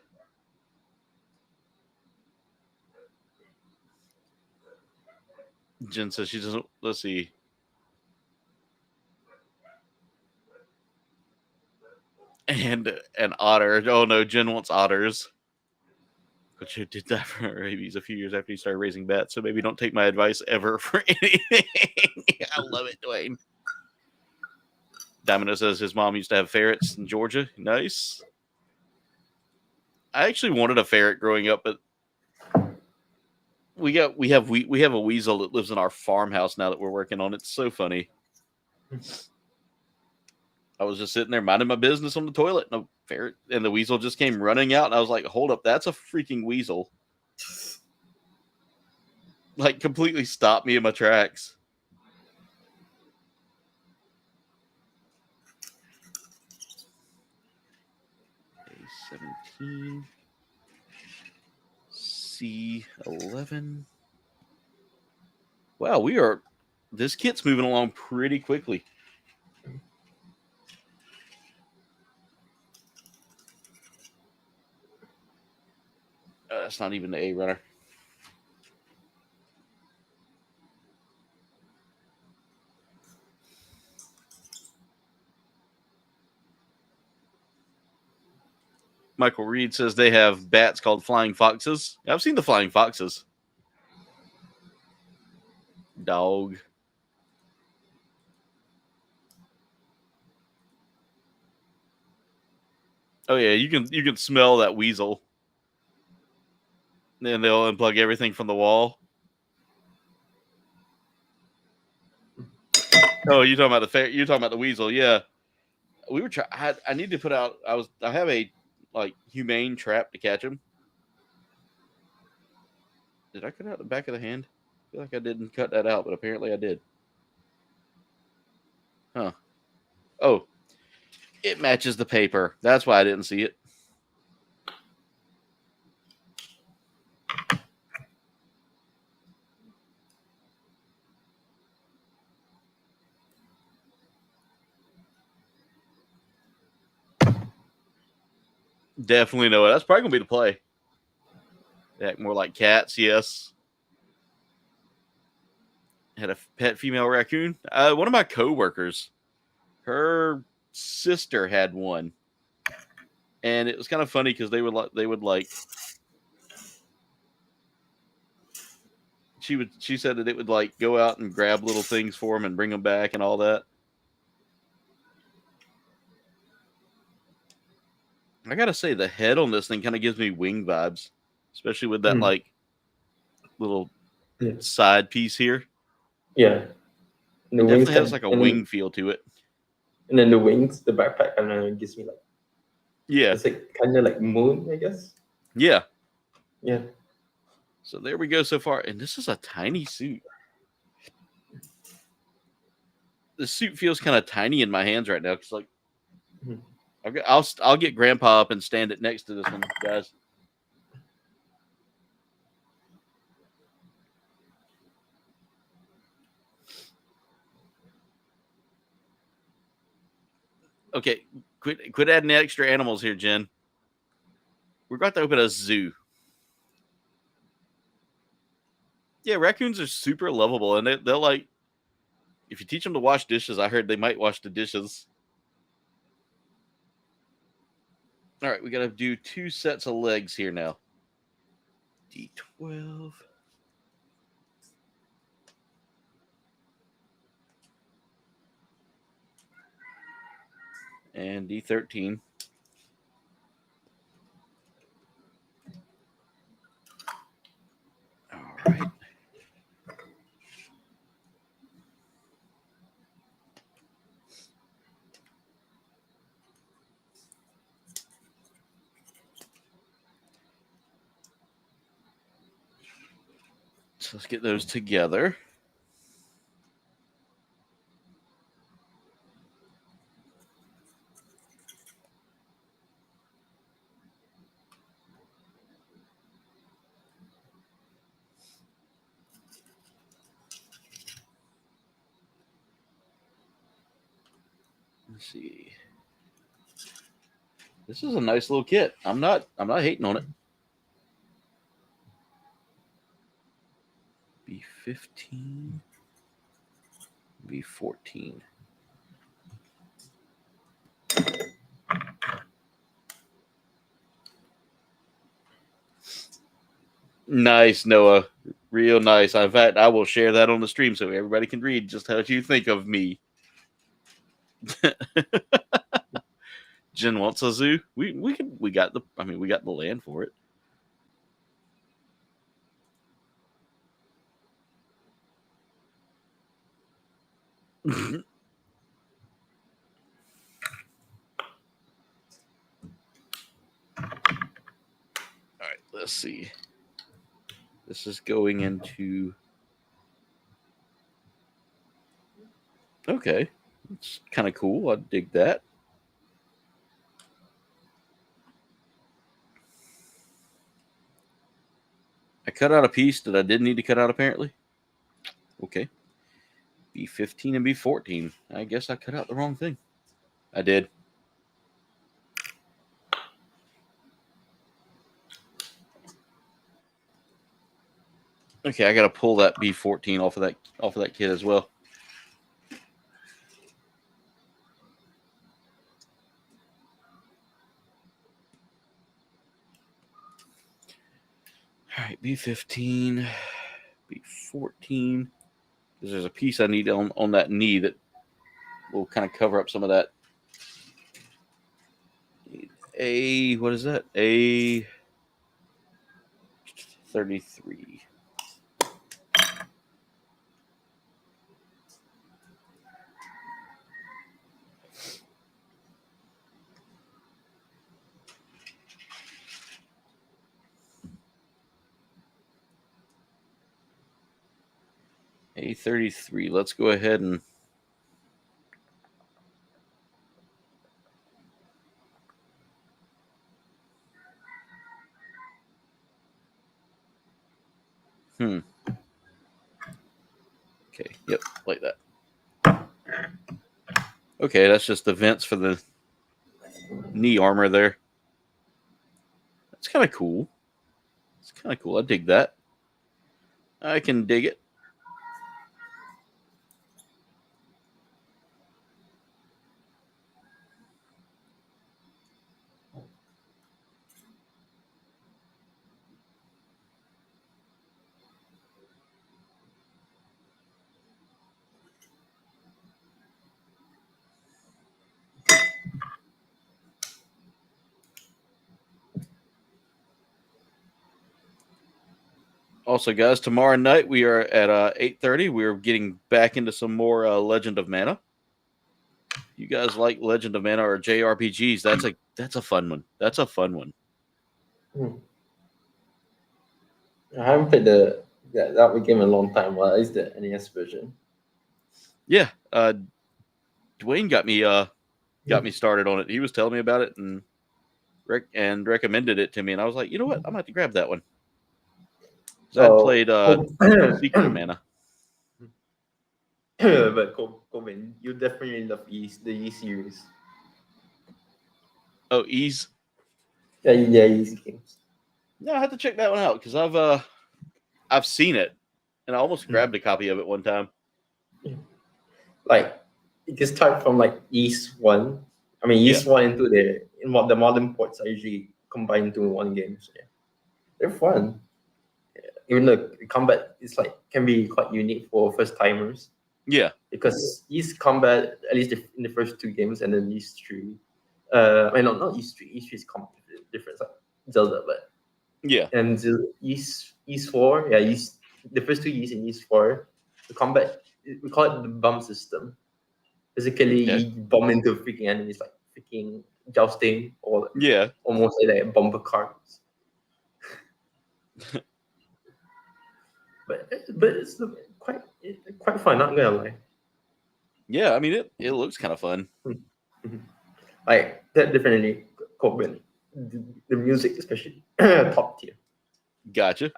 Jen says she doesn't. Let's see. And an otter. Oh no, Jen wants otters. But you did that for rabies a few years after you started raising bats, so maybe don't take my advice ever for anything. I love it, Dwayne. Domino says his mom used to have ferrets in Georgia. Nice. I actually wanted a ferret growing up, but we have a weasel that lives in our farmhouse now that we're working on. It's so funny. I was just sitting there minding my business on the toilet, and a ferret and the weasel just came running out, and I was like, "Hold up, that's a freaking weasel!" Like completely stopped me in my tracks. A17, C11. Wow, this kit's moving along pretty quickly. That's not even the A runner. Michael Reed says they have bats called flying foxes. I've seen the flying foxes. Dog. Oh yeah, you can smell that weasel. Then they'll unplug everything from the wall. Oh, you're talking about the weasel, yeah. We were I need to put out. I have a like humane trap to catch him. Did I cut out the back of the hand? I feel like I didn't cut that out, but apparently I did. Huh. Oh, it matches the paper. That's why I didn't see it. Definitely know it. That's probably gonna be the play. They act more like cats, yes. Had a pet female raccoon. One of my coworkers, her sister had one, and it was kind of funny because they would like. She said that it would like go out and grab little things for him and bring them back and all that. I gotta say, the head on this thing kind of gives me wing vibes, especially with that like little side piece here. Yeah, and the wings definitely has like a wing feel to it. And then the wings, the backpack kind of gives me like, it's like kind of like moon, I guess. Yeah. Yeah. So there we go so far, and this is a tiny suit. The suit feels kind of tiny in my hands right now because like. I'll get Grandpa up and stand it next to this one, guys. Okay, quit adding extra animals here, Jen. We're about to open a zoo. Yeah, raccoons are super lovable, and they'll like, if you teach them to wash dishes, I heard they might wash the dishes. All right, we got to do 2 sets of legs here now. D12. And D13. All right. So let's get those together. Let's see. This is a nice little kit. I'm not hating on it. B15. B14. Nice, Noah. Real nice. In fact, I will share that on the stream so everybody can read just how you think of me. Jen wants a zoo. We got the land for it. let's see. This is going into. Okay, it's kind of cool. I dig that. I cut out a piece that I didn't need to cut out, apparently. Okay. B15 and B14. I guess I cut out the wrong thing. I did. Okay, I gotta pull that B14 off of that kit as well. All right, B15, B14. Because there's a piece I need on that knee that will kind of cover up some of that. What is that? A33. A33. Let's go ahead and Okay, yep, like that. Okay, that's just the vents for the knee armor there. That's kind of cool. It's kind of cool. I dig that. I can dig it. Also, guys, tomorrow night we are at 8:30. We're getting back into some more Legend of Mana. You guys like Legend of Mana or JRPGs? That's a fun one. That's a fun one. I haven't played that game in a long time. Well, at least the NES version. Yeah, Dwayne got me started on it. He was telling me about it and recommended it to me, and I was like, you know what? I'm gonna have to grab that one. So I played Secret of Mana. But Coben, you definitely love the E series. Oh, Ease. Yeah, easy games. No, I have to check that one out because I've seen it, and I almost grabbed a copy of it one time. Like it can start from like East 1. I mean East 1 into the modern ports are usually combined into one game. So yeah, they're fun. Even though combat is can be quite unique for first timers. Yeah, because East combat, at least in the first two games, and then East 3. I mean, not East 3. East 3 is completely different, like Zelda, but yeah. And East 4, yeah, the first two East and East 4, the combat, we call it the bomb system. Basically, you bomb into freaking enemies like freaking jousting or almost like bomber cars. but it's quite fun, not gonna lie. Yeah, I mean it looks kind of fun. Like that definitely Coben. The music especially top tier. Gotcha.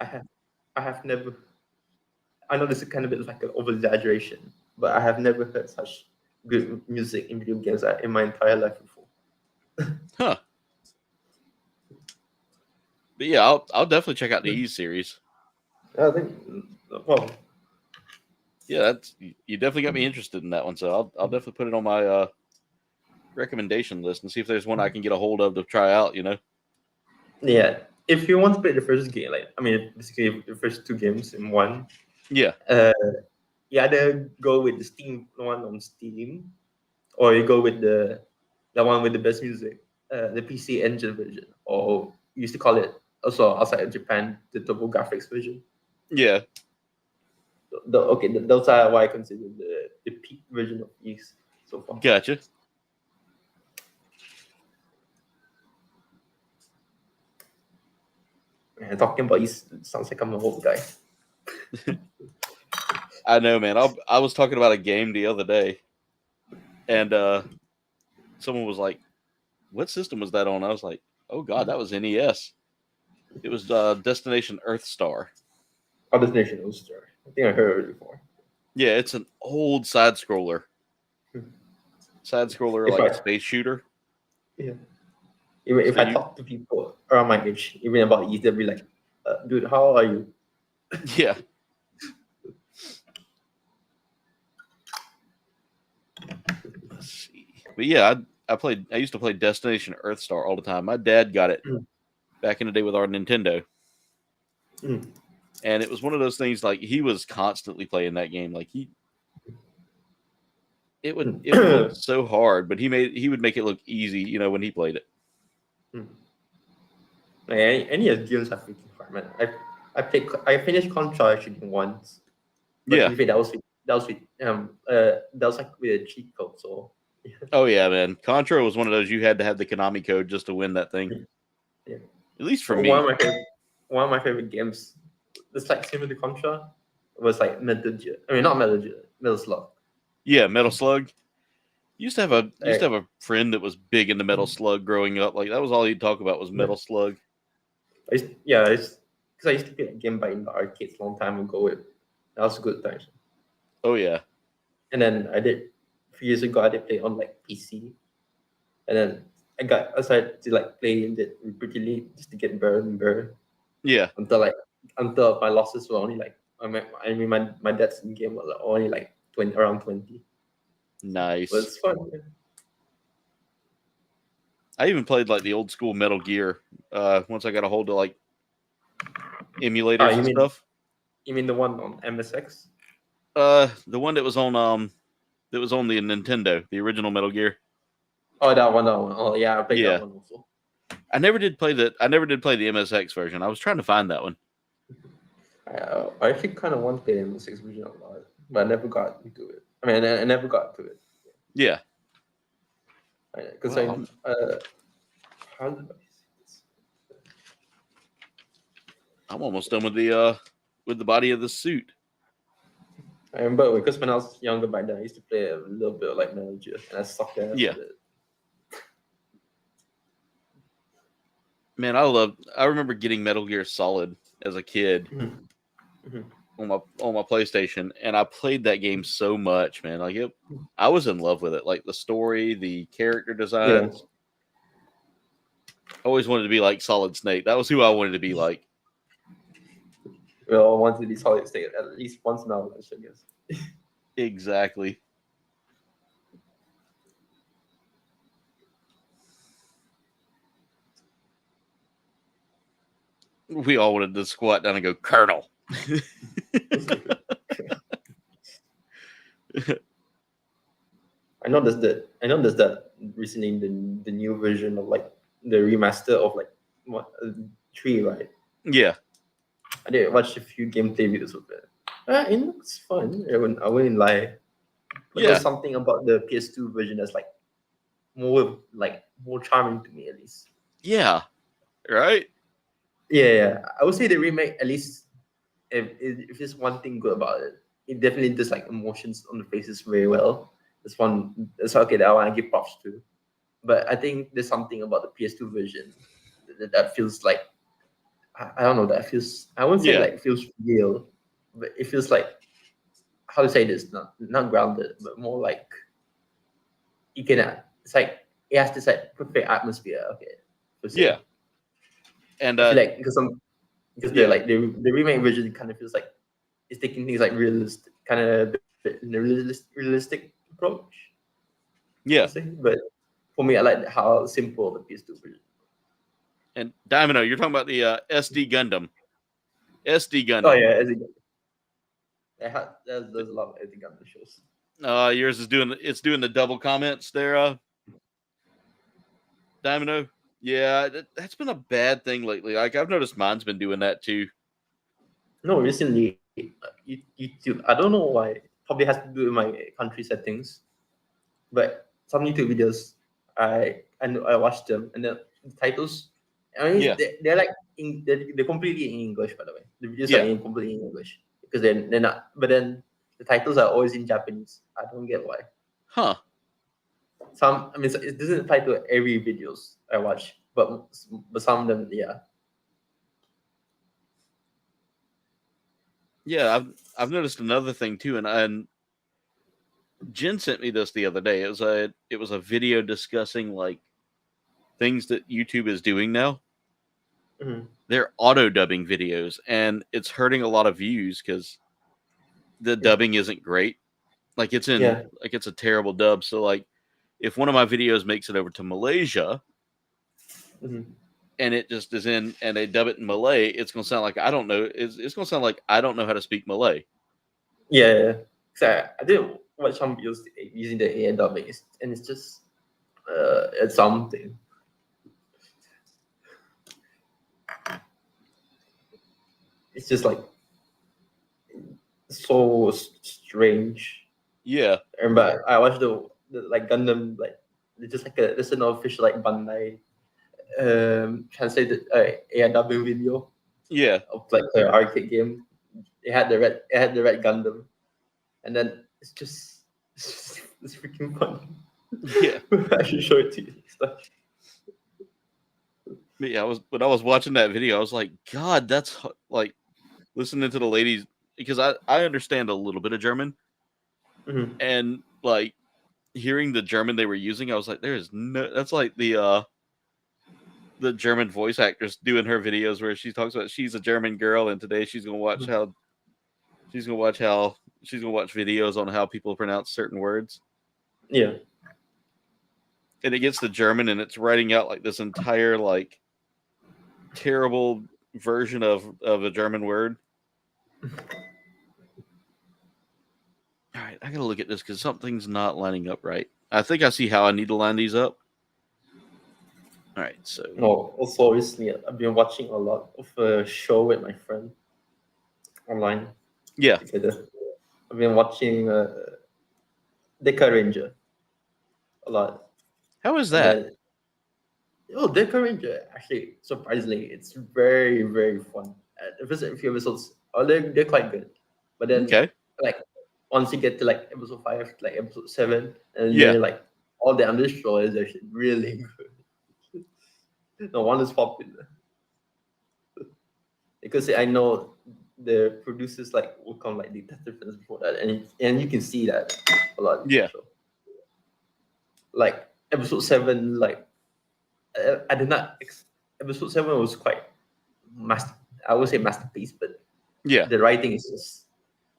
I have never. I know this is kind of a bit like an over exaggeration, but I have never heard such good music in video games in my entire life before. Huh. But yeah, I'll definitely check out the Ease series. I think, well, yeah, you definitely got me interested in that one. So I'll definitely put it on my recommendation list and see if there's one I can get a hold of to try out. You know. Yeah, if you want to play the first game, basically the first two games in one. Yeah. You either go with the Steam one on Steam, or you go with the one with the best music, the PC Engine version, or you used to call it also outside of Japan the TurboGrafx version. Yeah. Those are what I consider the peak version of East so far. Gotcha. Man, talking about you sounds like I'm an old guy. I know, man. I was talking about a game the other day, and someone was like, "What system was that on?" I was like, "Oh God, that was NES. It was Destination Earthstar." Oh, Destination Earthstar. I think I heard it before. Yeah, it's an old side scroller. Side scroller If like I- space shooter. Yeah. Even if So I you- talk to people around my age, even about youth, they'll be like, dude, how are you? Yeah. Let's see. But yeah, I used to play Destination Earthstar all the time. My dad got it Mm. back in the day with our Nintendo. Mm. And it was one of those things like he was constantly playing that game. Like it would look so hard, but he would make it look easy, you know, when he played it. Any of games are freaking hard, man. I finished Contra actually once. But Yeah. to be fair, that was like with a cheat code, so Oh yeah, man. Contra was one of those you had to have the Konami code just to win that thing. Yeah. At least for So me. one of my favorite games, it's like similar to Contra, was like Metal Gear. I mean, not Metal Gear, Metal Slug. Yeah, Metal Slug. Used to have a friend that was big into Metal Slug growing up. Like that was all he'd talk about was Metal Slug. Because I used to play that game by in the arcades a long time ago. That was a good time. Oh yeah. And then a few years ago, I did play on like PC, and then I started to like play it repeatedly just to get better and better. Yeah. Until my losses were only like my deaths in game were only like around 20. Nice. But it's fun. Yeah. I even played like the old school Metal Gear. Once I got a hold of like emulators and stuff. You mean the one on MSX? The one that was on the Nintendo, the original Metal Gear. Oh, that one. Oh, yeah, I played that one also. I never did play the MSX version. I was trying to find that one. I actually kind of want to play the MSX version a lot, but I never got into it. I mean, I never got to it. Yeah. Because how did I say this? I'm almost done with the body of the suit. I remember because when I was younger back then, I used to play a little bit of like Metal Gear, and I sucked at Yeah. it. Man, I remember getting Metal Gear Solid as a kid on my PlayStation, and I played that game so much, man. Like I was in love with it. Like the story, the character designs. Yeah. I always wanted to be like Solid Snake. That was who I wanted to be like. We all wanted to be Solid State at least once in our lives, I guess. Exactly. We all wanted to squat down and go, Colonel. I know there's that recently the new version of like the remaster of like 3, right? Yeah. I did watch a few gameplay videos of it. It looks fun. I wouldn't lie. But there's something about the PS2 version that's like more charming to me at least. Yeah. Right? Yeah. I would say the remake, at least if there's one thing good about it, it definitely does like emotions on the faces very well. That's okay that I want to give props to. But I think there's something about the PS2 version that feels like I don't know, that feels, I wouldn't say like feels real, but it feels like, how to say this, not grounded, but more like it's like it has this like perfect atmosphere. Okay. Yeah. And I feel like because the remake version kind of feels like it's taking things like realistic, kind of in a realistic approach. Yeah. But for me, I like how simple the PS2 version. And Domino, you're talking about the SD Gundam. SD Gundam. Oh yeah, SD Gundam. There's a lot of SD Gundam shows. Yours is doing the double comments there, Domino. Yeah, that's been a bad thing lately. Like I've noticed mine's been doing that too. No, recently YouTube. I don't know why. Probably has to do with my country settings. But some YouTube videos, I watched them, and the titles I mean, Yeah. they're like they're completely in English, by the way. The videos Yeah. are completely in English because they're not. But then the titles are always in Japanese. I don't get why. Huh. Some, I mean, it doesn't apply to every videos I watch, but some of them, yeah. Yeah, I've noticed another thing too, and Jen sent me this the other day. It was a video discussing like things that YouTube is doing now. Mhm. They're auto dubbing videos, and it's hurting a lot of views because the dubbing isn't great. Like it's Yeah. a terrible dub. So like, if one of my videos makes it over to Malaysia Mhm. and it just is in and they dub it in Malay, it's gonna sound like I don't know. It's gonna sound like I don't know how to speak Malay. Yeah. So I did watch some videos using the AI dubbing, and it's just it's something. It's just like so strange. Yeah, But I watched the like Gundam, like it's just like there's an official like Bandai translated AI dubbing video yeah, of like the arcade game. It had the red Gundam, and then it's freaking funny. yeah. I should show it to you. But yeah, when I was watching that video, I was like, God, that's like listening to the ladies because I understand a little bit of German Mhm. and like hearing the German they were using, I was like, there is no. That's like the German voice actress doing her videos where she talks about she's a German girl and today she's gonna watch how she's gonna watch how she's gonna watch videos on how people pronounce certain words. Yeah. And it gets the German and it's writing out like this entire like terrible version of a German word. All right, I gotta look at this because something's not lining up right. I think I see how I need to line these up. All right, so No, also recently I've been watching a lot of a show with my friend online yeah, together. I've been watching Deca Ranger a lot, how is and that? then Deca Ranger actually surprisingly it's very very fun. The first few episodes, they're quite good, but then Okay, like once you get to like episode 5, like episode 7, and yeah, then like all the other show is actually really good. No one is popular because I know the producers like work on like detective films before that, and you can see that a lot in the yeah, show. Like episode 7, like I did not. Episode 7 was quite master. I would say masterpiece, but yeah. the writing is just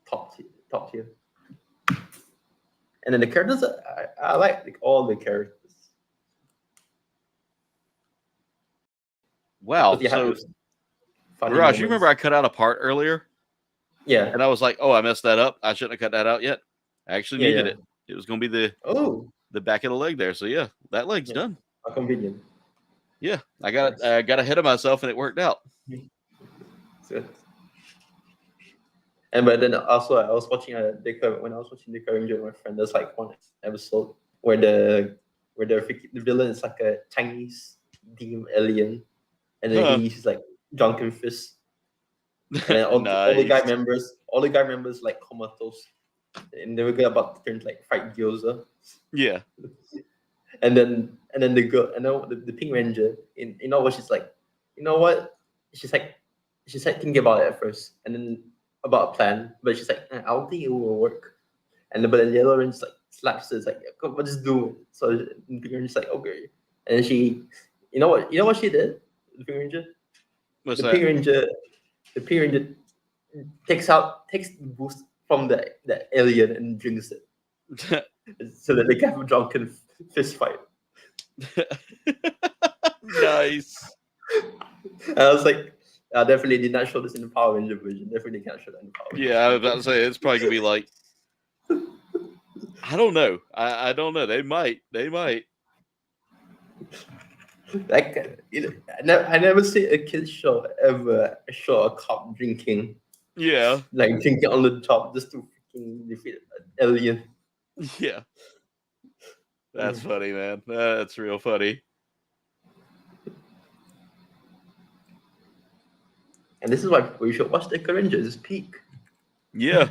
top tier, top tier. And then the characters, I like all the characters because Wow. they have So, those funny Mirage, you remember moments. I cut out a part earlier, Yeah, and I was like, "Oh, I messed that up. I shouldn't have cut that out yet. I actually yeah, needed yeah. it. It was going to be Oh, the back of the leg there. So yeah, that leg's yeah. done. How convenient. Yeah, Nice. I got ahead of myself, and it worked out. Good. And but then also I was watching when I was watching the Ranger with my friend. There's like one episode where the villain is like a Chinese demon alien, and then Huh. he's like drunken fist, and then all the Nice. all the guy members like comatose, and they were about to turn like fried gyoza, Yeah. and then the girl and then the Pink Ranger, you know what she's like, you know what she's like she's like thinking about it at first, and then about a plan, but she's like, I don't think it will work. And but then the Yellow Ranger like slaps her. It's like, come on, just do it. So the Pink Ranger's like, okay. And then you know what she did? The Pink Ranger, What's the that? Pink Ranger, the Pink Ranger takes the boost from the alien and drinks it, so that they can have a drunken fist fight. Nice. And I was like, I definitely did not show this in the Power Ranger version. Definitely can't show that in the Power Ranger Yeah, I was about to say it's probably gonna be like I don't know. I don't know. They might. They might. Like, I never see a kid show ever show a cop drinking, Yeah. like drinking on the top just to freaking defeat an alien. Yeah. That's funny, man. That's real funny. And this is why we should watch the Rangers. It's peak. Yeah.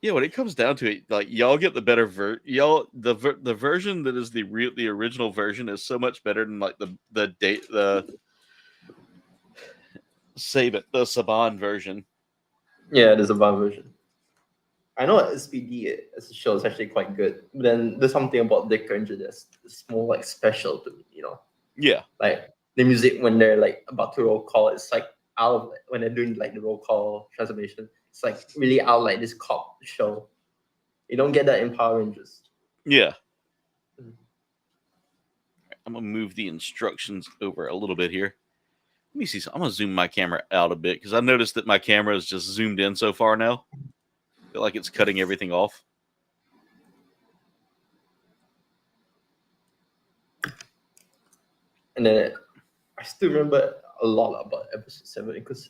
Yeah, when it comes down to it, like y'all get the better the version that is the original version is so much better than like the Saban version. Yeah, there's a bad version. I know SPD as a show is actually quite good. But then there's something about Dick Ranger that's more like special to me, Yeah. Like the music when they're like about to roll call, it's like out of when they're doing like the roll call transformation, it's like really out like this cop show. You don't get that in Power Rangers. Yeah. I'm gonna move the instructions over a little bit here. Let me see. I'm gonna zoom my camera out a bit because I noticed that my camera is just zoomed in so far now. I feel like it's cutting everything off. And then I still remember a lot about episode 7 because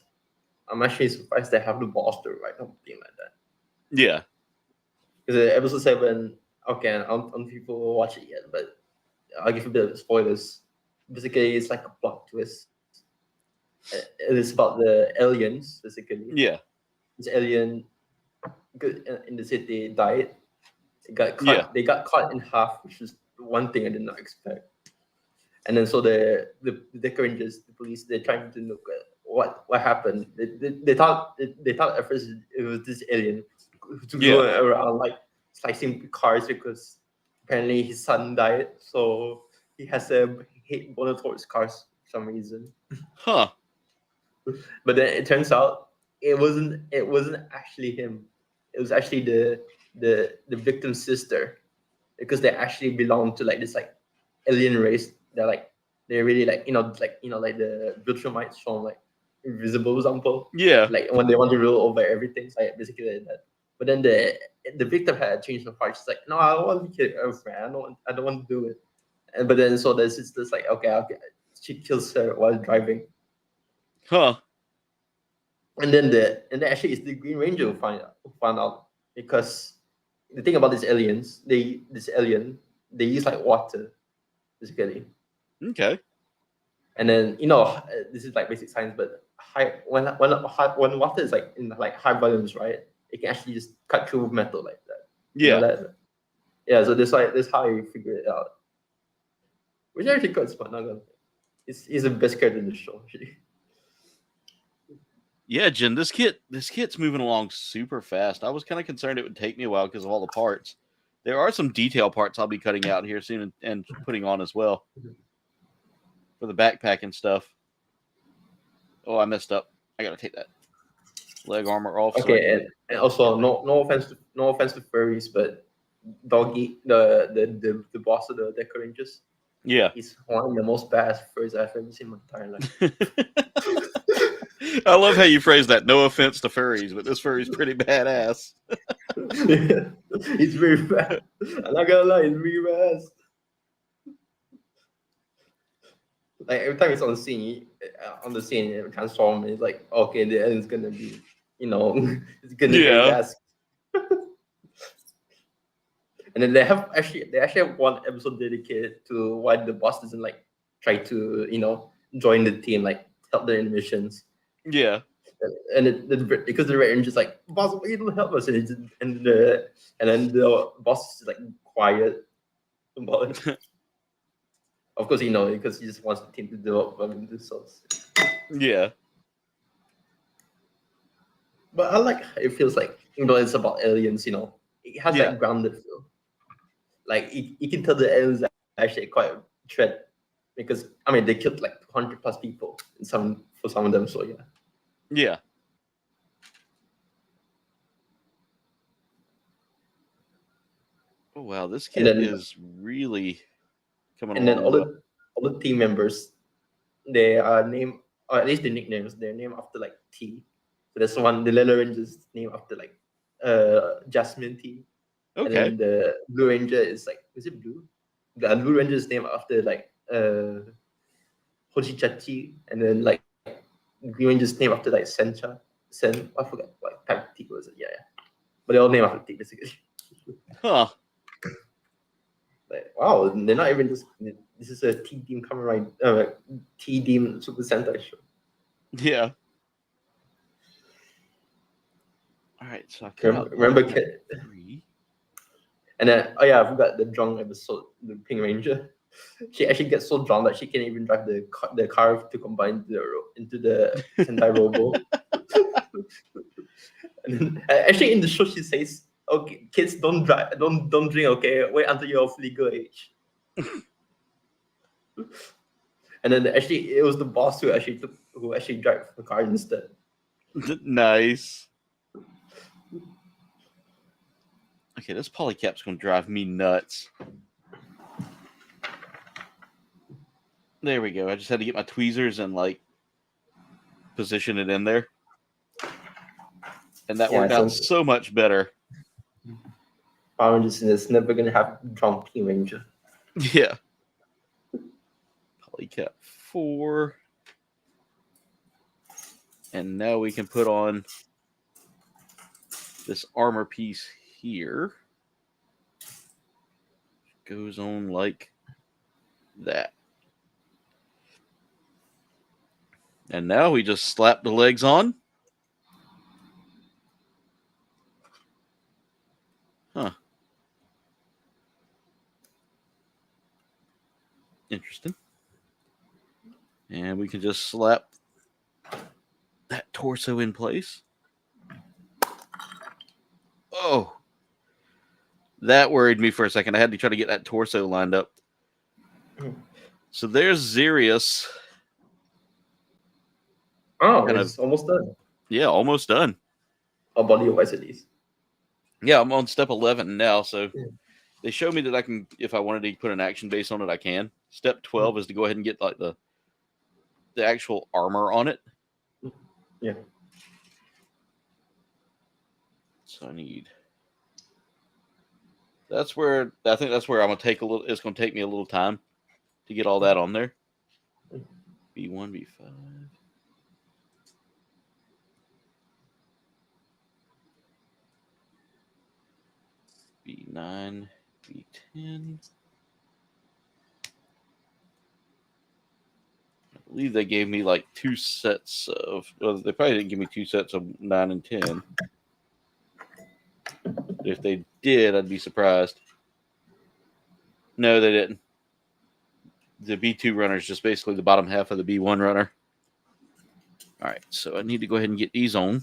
I'm actually surprised they have the balls to write something like that. Yeah. Because episode 7, okay, I don't people will watch it yet, but I'll give a bit of spoilers. Basically, it's like a plot twist. It is about the aliens, basically. Yeah. This alien in the city died. They got cut. Yeah. They got cut in half, which is one thing I did not expect. And then so the Rangers, the police, they're trying to look at what happened. They thought at first it was this alien to go around like slicing cars because apparently his son died, so he has a hate boner towards cars for some reason. Huh. But then it turns out it wasn't actually him. It was actually the victim's sister, because they actually belong to like this like alien race. They're really like like the Viltrumites from like Invisible example. Yeah. Like when they want to rule over everything, it's like basically like that. But then the victim had changed her heart. She's like, no, I don't want to kill her friend. I don't want to do it. But then so the sister's like, okay. She kills her while driving. Huh. And then actually it's the Green Ranger who found out, because the thing about these aliens, they use like water, basically. Okay. And then this is like basic science, but when water is like in like high volumes, right? It can actually just cut through metal like that. Yeah. You know that? Yeah. So that's how you figure it out. Which actually quite smart. Not gonna. He's the best character in the show. Actually. Yeah, Jen, this kit's moving along super fast. I was kind of concerned it would take me a while because of all the parts. There are some detail parts I'll be cutting out here soon and putting on as well for the backpack and stuff. Oh, I messed up. I gotta take that leg armor off. Okay, and also no offense to furries, but Doggy, the boss of the Deco Rangers, he's one of the most badass furries I've ever seen in my entire life. I love how you phrase that. No offense to furries, but this furry's pretty badass. He's very bad. I'm not gonna lie, he's really badass. Like every time he's on the scene, it transforms. It's like, okay, the end's gonna be, it's gonna be badass. And then they actually have one episode dedicated to why the boss doesn't like try to join the team, like help them in missions. Yeah. And because the Red Ranger's like, boss, why you don't help us? And then the boss is like quiet about it. Of course, because he just wants the team to develop themselves. Yeah. But I like how it feels like, it's about aliens, it has that grounded feel. Like you can tell the aliens are actually quite a threat, because they killed like 200 plus people for some of them. So yeah. Yeah. Oh wow, this kid is really coming along. And then all the team members, they are named, or at least the nicknames, they're named after like tea. So there's one, the Lila Ranger is named after like Jasmine tea. Okay. And then the Blue Ranger is like, is it blue? The Blue Ranger is named after like Hojichachi, and then like Green Ranger is named after like Sencha. I forgot what type of tea was it. Yeah. But they're all named after tea basically. Huh. Like, wow, they're not even just this is a T-Team Kamen Rider, T-Team Super Sentai show. Yeah. All right, so I cut out Remember that Kid? 3. And then, oh yeah, I forgot the drunk episode, the Pink Ranger. She actually gets so drunk that she can't even drive the car to combine into the Sentai Robo. And then, actually, in the show, she says, "Okay, kids, don't drive, don't drink. Okay, wait until you're of legal age." And then actually, it was the boss who actually drive the car instead. Nice. Okay, this polycap's gonna drive me nuts. There we go. I just had to get my tweezers and like position it in there. And that worked out so much better. Power Rangers is never gonna have drunk Pink Ranger. Yeah. Polycap 4. And now we can put on this armor piece here. Goes on like that. And now we just slap the legs on. Huh. Interesting. And we can just slap that torso in place. Oh. That worried me for a second. I had to try to get that torso lined up. So there's Zirius. Oh, it's almost done. Yeah, almost done. Oh, body-wise at least. Yeah, I'm on step 11 now, so they showed me that I can, if I wanted to put an action base on it, I can. Step 12 is to go ahead and get like the actual armor on it. Yeah. So I need. I think that's where I'm gonna take a little. It's gonna take me a little time to get all that on there. B1, B5. B9, B10. I believe they gave me like 2 sets of. Well, they probably didn't give me 2 sets of 9 and 10. If they did, I'd be surprised. No, they didn't. The B2 runner is just basically the bottom half of the B1 runner. All right, so I need to go ahead and get these on.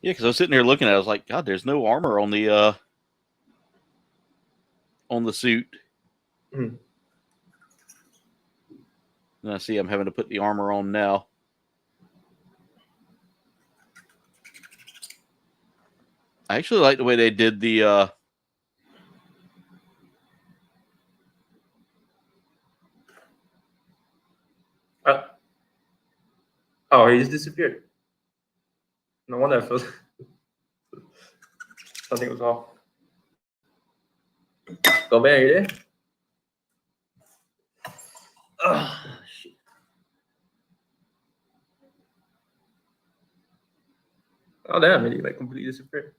Yeah, because I was sitting here looking at it, I was like, God, there's no armor on the suit. Mm. And I see I'm having to put the armor on now. I actually like the way they did the oh, he just disappeared. No wonder I felt something was off. Go back, are you there? Oh, shit. Oh damn, it like completely disappeared.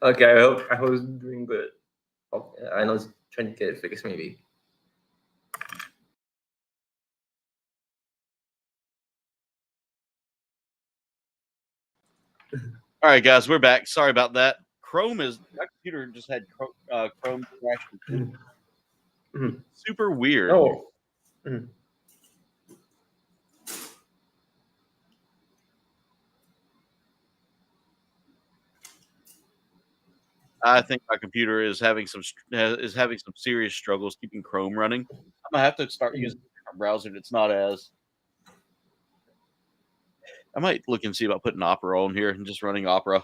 Okay, I hope it's doing good. Okay, I know it's trying to get it fixed maybe. All right, guys, we're back. Sorry about that. My computer just had Chrome crash. Super weird. Oh. I think my computer is having some serious struggles keeping Chrome running. I'm gonna have to start using a browser that's not as. I might look and see about putting Opera on here and just running Opera.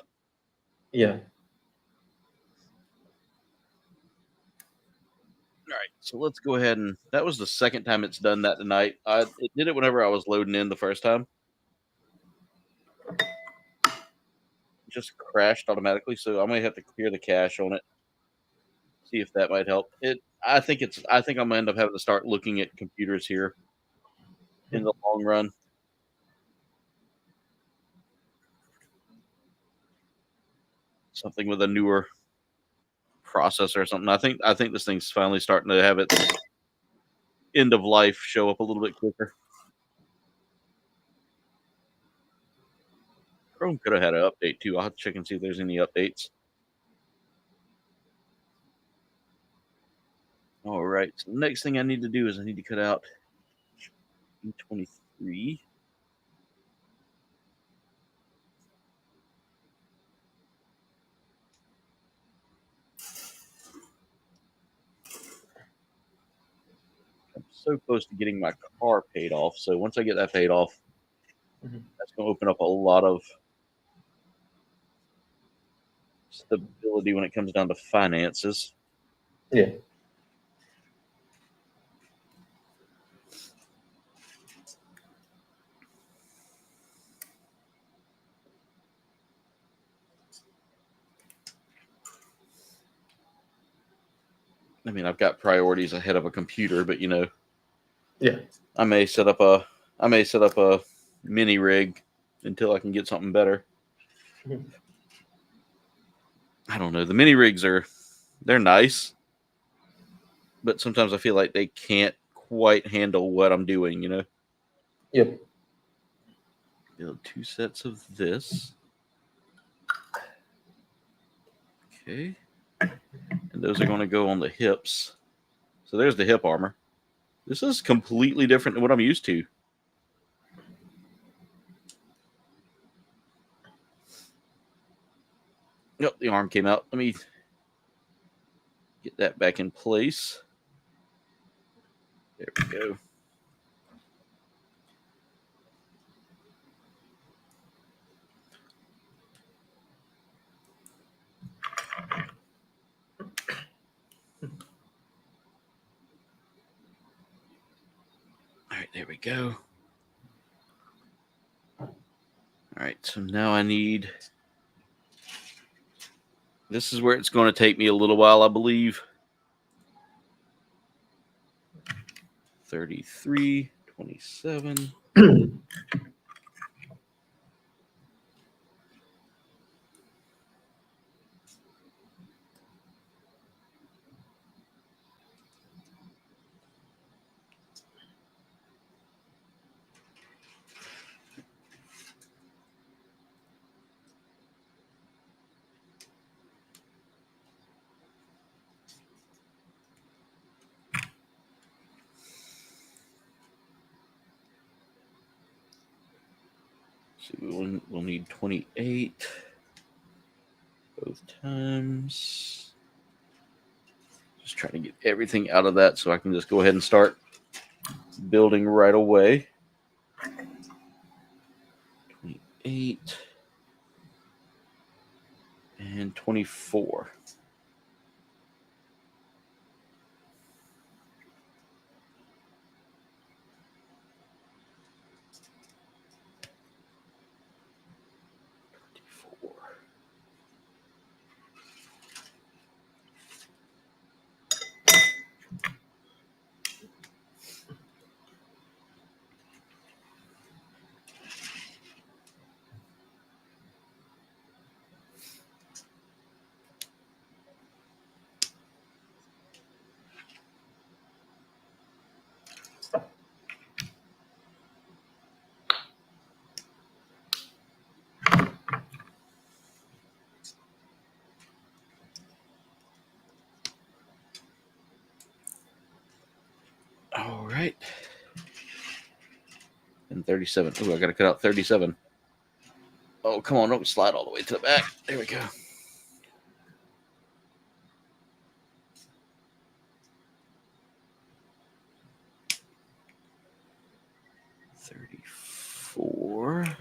Yeah. All right, so let's go ahead and that was the second time it's done that tonight. It did it whenever I was loading in the first time. just crashed automatically, so I might have to clear the cache on it. See if that might help. I think I'm gonna end up having to start looking at computers here in the long run. Something with a newer processor or something. I think this thing's finally starting to have its end of life show up a little bit quicker. Chrome could have had an update too. I'll have to check and see if there's any updates. All right. So the next thing I need to do is I need to cut out E23. I'm so close to getting my car paid off. So once I get that paid off, that's going to open up a lot of stability when it comes down to finances. Yeah. I mean, I've got priorities ahead of a computer, but Yeah. I may set up a mini rig until I can get something better. I don't know. The mini rigs they're nice, but sometimes I feel like they can't quite handle what I'm doing, Yep. Build 2 sets of this. Okay. And those are going to go on the hips. So there's the hip armor. This is completely different than what I'm used to. Nope, the arm came out. Let me get that back in place. There we go. All right, there we go. All right, so now I need... This is where it's going to take me a little while, I believe. 33, 27. So we'll need 28 both times. Just trying to get everything out of that so I can just go ahead and start building right away. 28 and 24. All right. And 37. Oh, I got to cut out 37. Oh, come on. Don't slide all the way to the back. There we go. $34.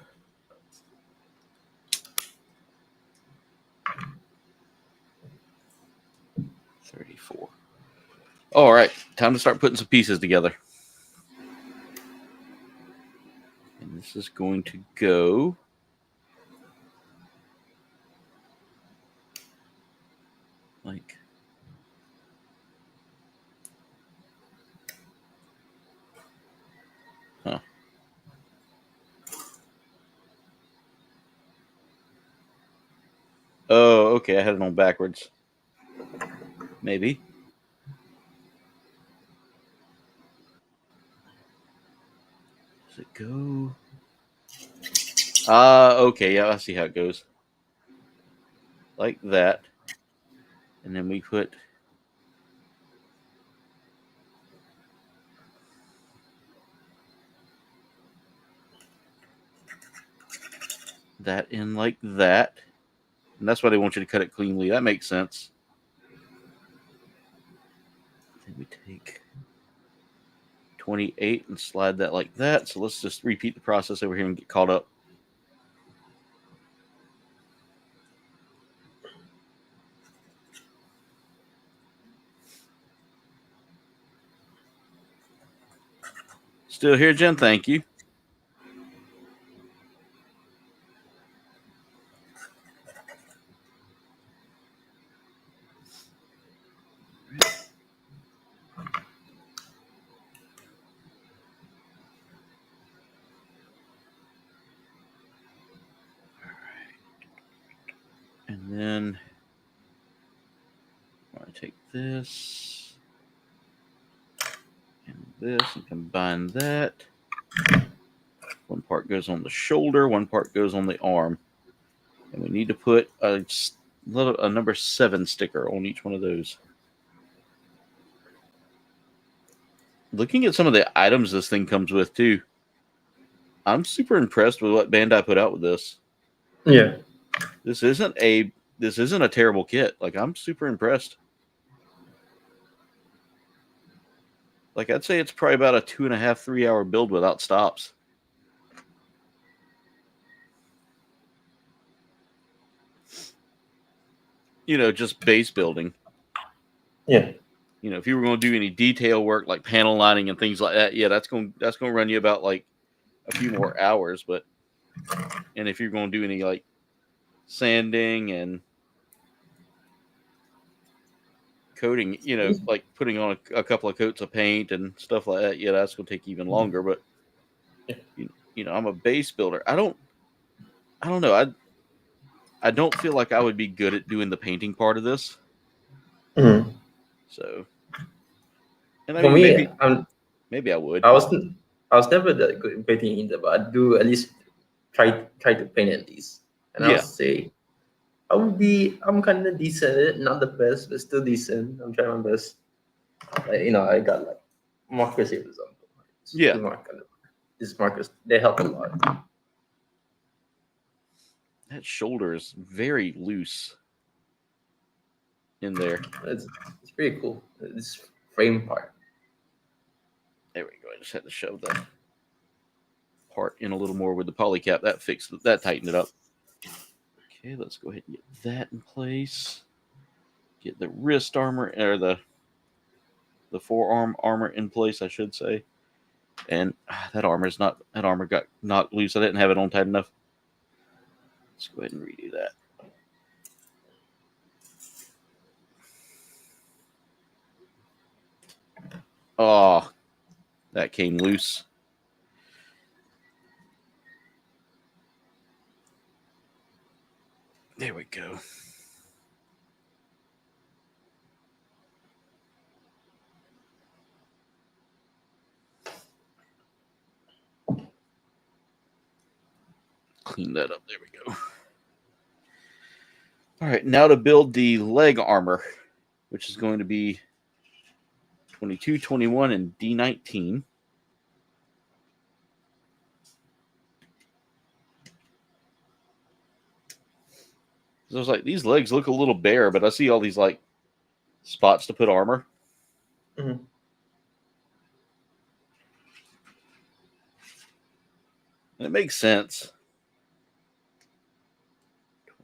$34. All right. Time to start putting some pieces together. And this is going to go Like, huh? Oh, okay. I had it on backwards. Maybe. Does it go? Okay. Yeah, I see how it goes. Like that. And then we put that in like that. And that's why they want you to cut it cleanly. That makes sense. Then we take 28 and slide that like that. So let's just repeat the process over here and get caught up. Still here, Jen? Thank you. And then I want to take this and this and combine that. One part goes on the shoulder, one part goes on the arm. And we need to put a number 7 sticker on each one of those. Looking at some of the items this thing comes with too, I'm super impressed with what Bandai put out with this. Yeah. This isn't a terrible kit. Like, I'm super impressed. Like, I'd say it's probably about a 2.5, 3 hour build without stops. Just base building. Yeah. If you were going to do any detail work like panel lining and things like that, yeah, that's going to run you about like a few more hours. And if you're going to do any like sanding and coating, like putting on a couple of coats of paint and stuff like that, yeah, that's going to take even longer. But I'm a base builder. I don't know. I don't feel like I would be good at doing the painting part of this. Mm-hmm. So, and I For mean, me, maybe I would. I was never that good at painting either, but I do at least try to paint at least. And Yeah. I'll say I'm kind of decent at it, not the best, but still decent. I'm trying my best. I got like markers here, for example. Yeah. These markers, they help a lot. That shoulder is very loose in there. It's pretty cool. This frame part. There we go. I just had to shove that part in a little more with the polycap. That tightened it up. Okay, let's go ahead and get that in place. Get the wrist armor, or the forearm armor in place, I should say. And that armor got knocked loose. I didn't have it on tight enough. Let's go ahead and redo that. Oh, that came loose. There we go. Clean that up. There we go. All right, now to build the leg armor, which is going to be 22, 21, and D19. So I was like, these legs look a little bare, but I see all these like spots to put armor. Mm-hmm. And it makes sense.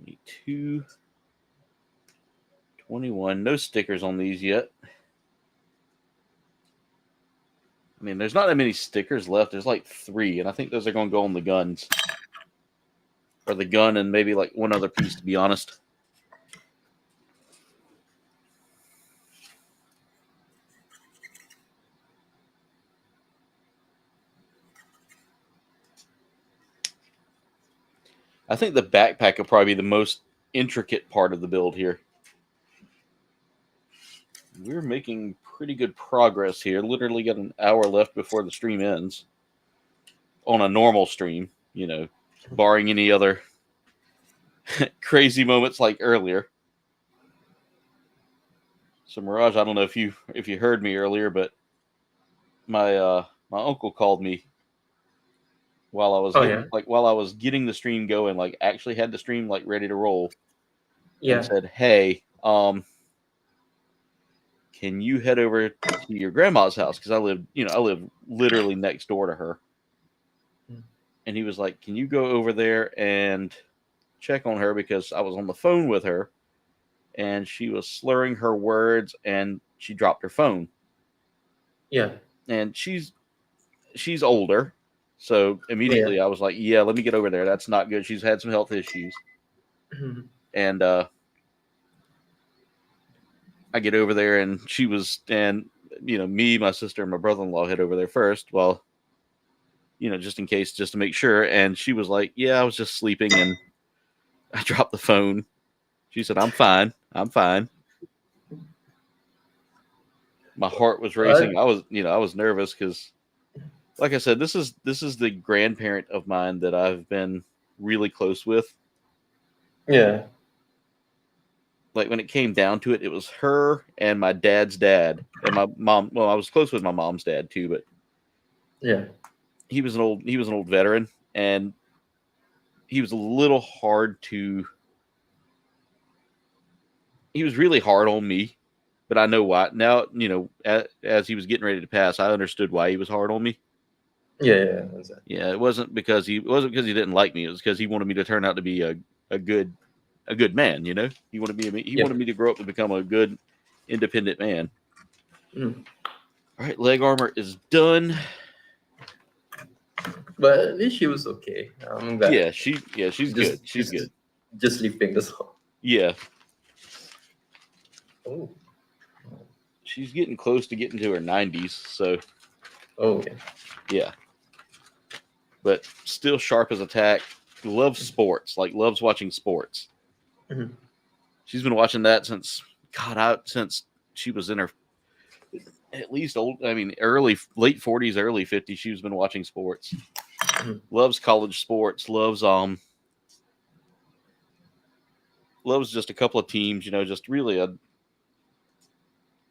22, 21. No stickers on these yet. I mean, there's not that many stickers left. There's like 3, and I think those are going to go on the guns. Or the gun and maybe like one other piece, to be honest. I think the backpack will probably be the most intricate part of the build here. We're making pretty good progress here. Literally got an hour left before the stream ends. On a normal stream, you know, barring any other crazy moments like earlier. So Mirage, I don't know if you heard me earlier, but my uncle called me while I was while I was getting the stream going, like actually had the stream like ready to roll. Yeah. And said, "Hey, can you head over to your grandma's house? Because I live literally next door to her." And he was like, "Can you go over there and check on her, because I was on the phone with her and she was slurring her words and she dropped her phone." Yeah. And she's older. So immediately I was like, "Yeah, let me get over there. That's not good. She's had some health issues." And I get over there, and me, my sister, and my brother-in-law head over there first. Well, just in case, just to make sure. And she was like, "Yeah, I was just sleeping and I dropped the phone." She said, "I'm fine. I'm fine." My heart was racing. I was nervous because, like I said, this is the grandparent of mine that I've been really close with. Yeah. Like when it came down to it, it was her and my dad's dad and my mom. Well, I was close with my mom's dad too, but yeah, he was an old veteran, and he was a little hard to. He was really hard on me, but I know why now. As he was getting ready to pass, I understood why he was hard on me. Yeah. Yeah, it wasn't because he didn't like me. It was because he wanted me to turn out to be a good man. He wanted me to grow up to become a good, independent man. All right, leg armor is done. But at least she was okay. I'm glad. Yeah, she's good. She's good. Just sleeping. That's all. Yeah. Oh. She's getting close to getting to her 90s, so. Oh yeah. Yeah. But still sharp as attack. Loves sports. Like loves watching sports. She's been watching that since she was in her at least late 40s, early 50s. She's been watching sports. Loves college sports. Loves just a couple of teams. Just really a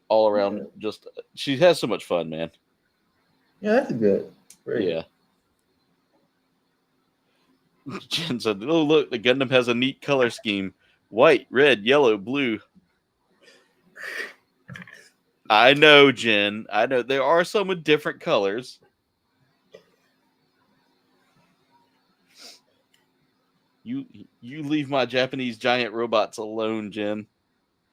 all around. Just she has so much fun, man. Yeah, that's good. Very yeah. Jen said, "Oh look, the Gundam has a neat color scheme: white, red, yellow, blue." I know, Jen. I know there are some with different colors. You leave my Japanese giant robots alone, Jen.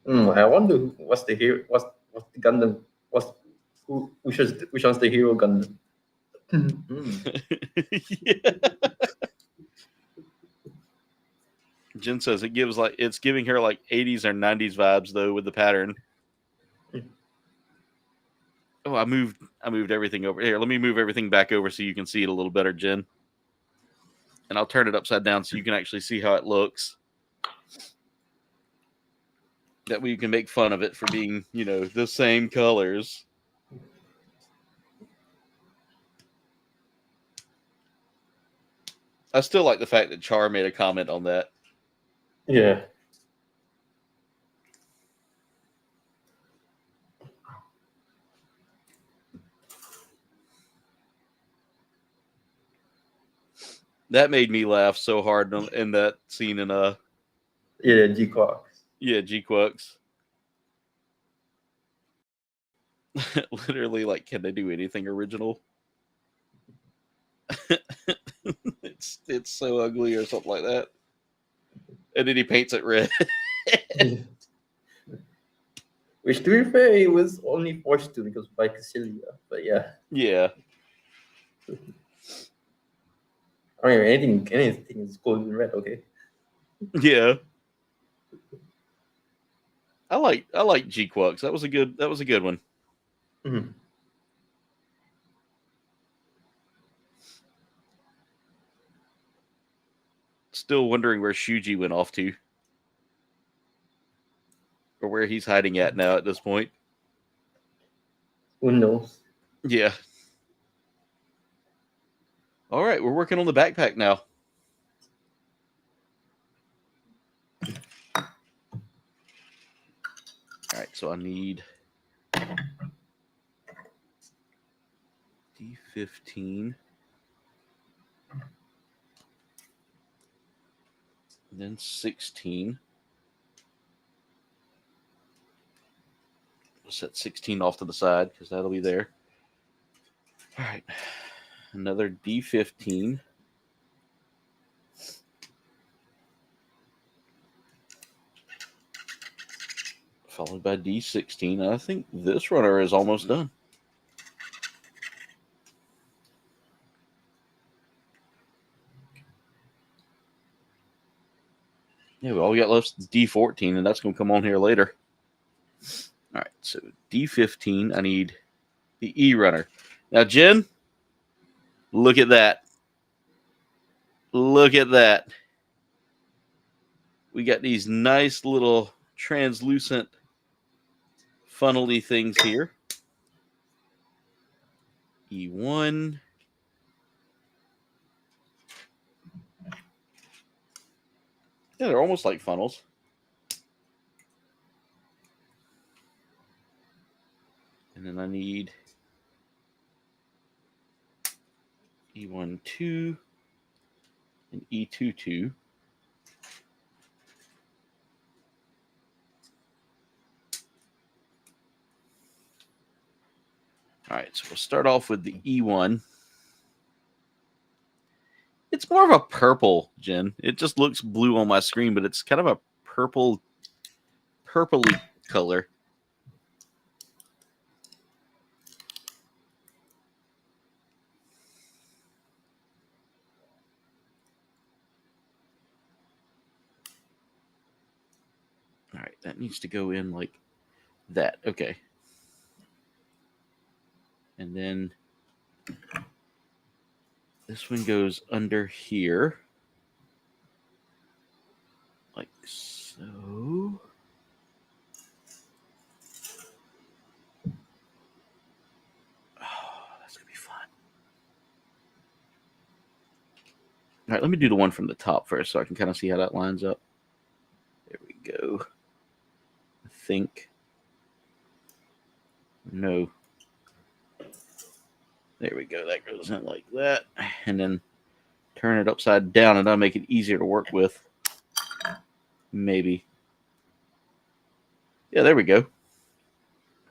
I wonder what's the hero. What's the Gundam? Which one's the hero Gundam? Yeah. Jen says it's giving her like 80s or 90s vibes though with the pattern. Oh, I moved everything over here. Let me move everything back over so you can see it a little better, Jen. And I'll turn it upside down so you can actually see how it looks. That way you can make fun of it for being, the same colors. I still like the fact that Char made a comment on that. Yeah. That made me laugh so hard in that scene in Yeah, G-Quarks. Yeah, G-Quarks. Literally, like, can they do anything original? It's so ugly or something like that. And then he paints it red. Which, to be fair, he was only forced to because by Cassilia. But yeah. Yeah. I mean, anything is gold and red, okay? Yeah. I like G-Quarks. That was a good one. still wondering where Shuji went off to. Or where he's hiding at now at this point. Who knows? Yeah. All right, we're working on the backpack now. All right, so I need D15. Then 16. We'll set 16 off to the side because that'll be there. All right. Another D15. Followed by D16. I think this runner is almost done. Yeah, all we got left is D14, and that's going to come on here later. All right, so D15, I need the E runner. Now, Jen, look at that. Look at that. We got these nice little translucent funnel-y things here. E1. Yeah, they're almost like funnels. And then I need E12 and E22. All right, so we'll start off with the E1. It's more of a purple, Jen. It just looks blue on my screen, but it's kind of a purpley color. All right, that needs to go in like that. Okay. And then this one goes under here. Like so. Oh, that's going to be fun. All right, let me do the one from the top first so I can kind of see how that lines up. There we go. I think. No. There we go. That goes in like that. And then turn it upside down, and that'll make it easier to work with. Maybe. Yeah, there we go.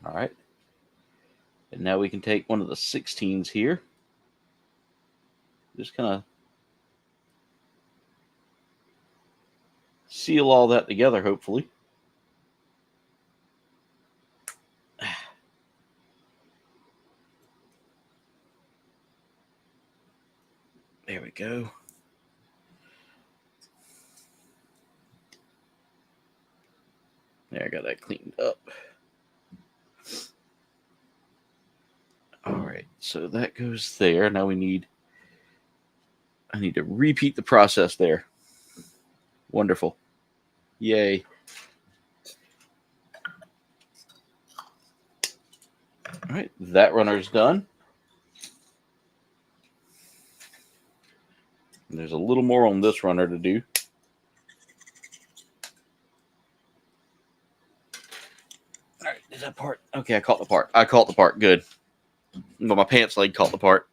All right. And now we can take one of the 16s here. Just kind of seal all that together, hopefully. There we go. There, I got that cleaned up. All right, so that goes there. Now I need to repeat the process there. Wonderful. Yay. All right, that runner's done. And there's a little more on this runner to do. All right, is that part? Okay, I caught the part. I caught the part. Good. But my pants leg caught the part.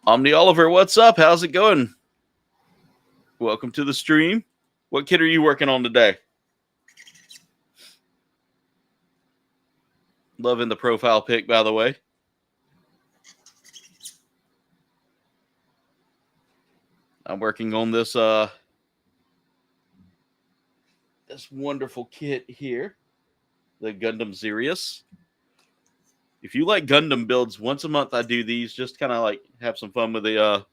Omni Oliver, what's up? How's it going? Welcome to the stream. What kit are you working on today? Loving the profile pic, by the way. I'm working on this this wonderful kit here, the Gundam Zirius. If you like Gundam builds, once a month I do these, just kind of like have some fun with the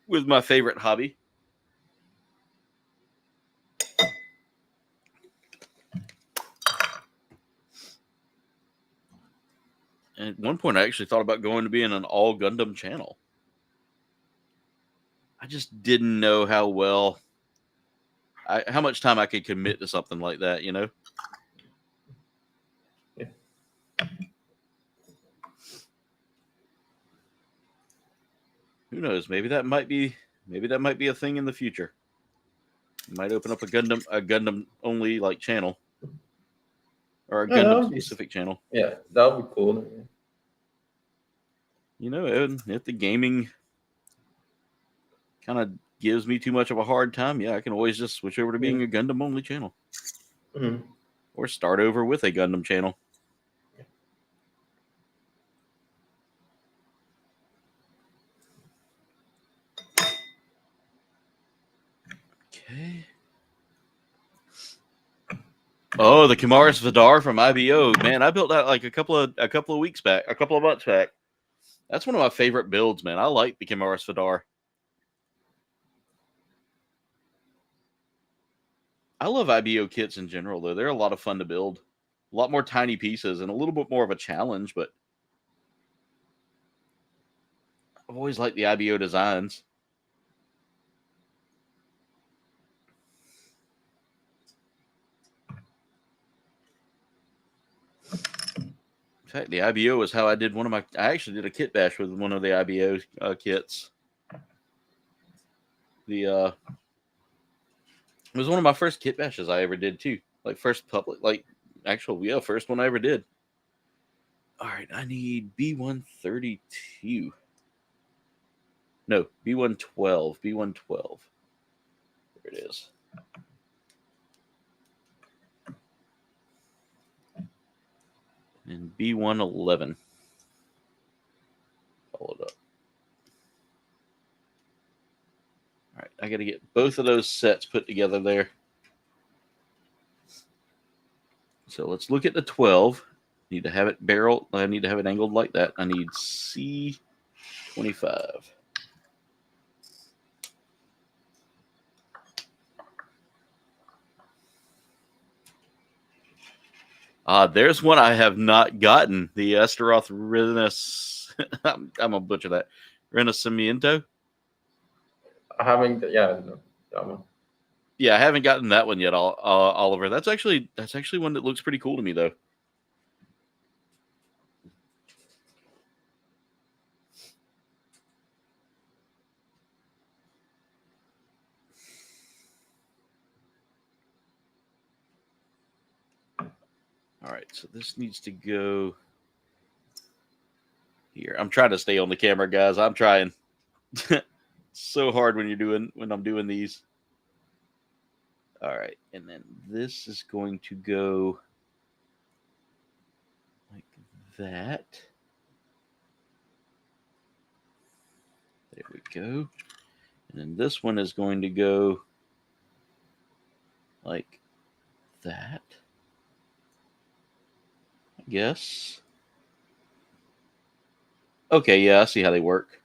with my favorite hobby. And at one point, I actually thought about going to being an all Gundam channel. I just didn't know how well, how much time I could commit to something like that, you know? Yeah. Who knows? Maybe that might be a thing in the future. Might open up a Gundam only like channel, or a Yeah, that Gundam would be, specific channel. yeah, that would be cool. You know, if the gaming kind of gives me too much of a hard time, yeah, I can always just switch over to being a Gundam only channel, Mm-hmm. or start over with a Gundam channel. Okay. Oh, the Kamaris Vidar from IBO, man! I built that like a couple of weeks back, a couple of months back. That's one of my favorite builds, man. I like the Kamaris Vidar. I love IBO kits in general, though. They're a lot of fun to build. A lot more tiny pieces and a little bit more of a challenge, but I've always liked the IBO designs. In fact, the IBO is how I did I actually did a kit bash with one of the IBO kits. It was one of my first kit bashes I ever did too. Like first public, first one I ever did. All right, I need B132. No, B112. B112. There it is. And B111. Follow it up. All right, I got to get both of those sets put together there. So let's look at the 12. Need to have it barreled. I need to have it angled like that. I need C25. There's one I have not gotten. The Esteroth Renis. I'm gonna butcher that. Renacimiento. I haven't. Yeah, no, that one. Yeah, I haven't gotten that one yet, Oliver. That's actually one that looks pretty cool to me, though. All right, so this needs to go here. I'm trying to stay on the camera, guys. I'm trying. So hard when I'm doing these. All right, and then this is going to go like that. There we go. And then this one is going to go like that. I guess. Okay, yeah, I see how they work.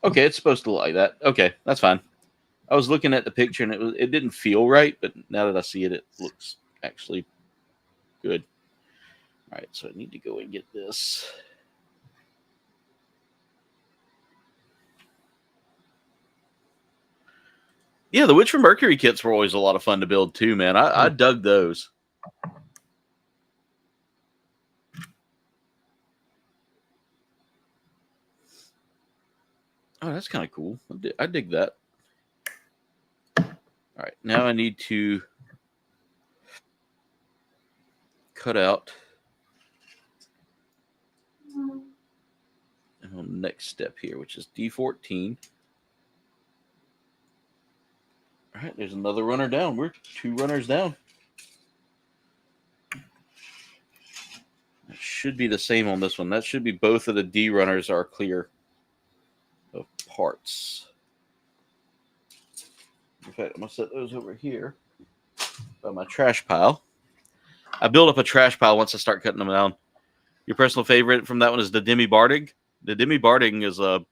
Okay, it's supposed to look like that. Okay, that's fine. I was looking at the picture and it didn't feel right, but now that I see it, it looks actually good. All right, so I need to go and get this. Yeah, the Witch from Mercury kits were always a lot of fun to build too, man. I dug those. Oh, that's kind of cool. I dig that. All right, now I need to cut out the next step here, which is D14. All right, there's another runner down. We're 2 runners down. That should be the same on this one. That should be both of the D runners are clear of parts. In fact, I'm going to set those over here by my trash pile. I build up a trash pile once I start cutting them down. Your personal favorite from that one is the Demi Bardig. The Demi Bardig is that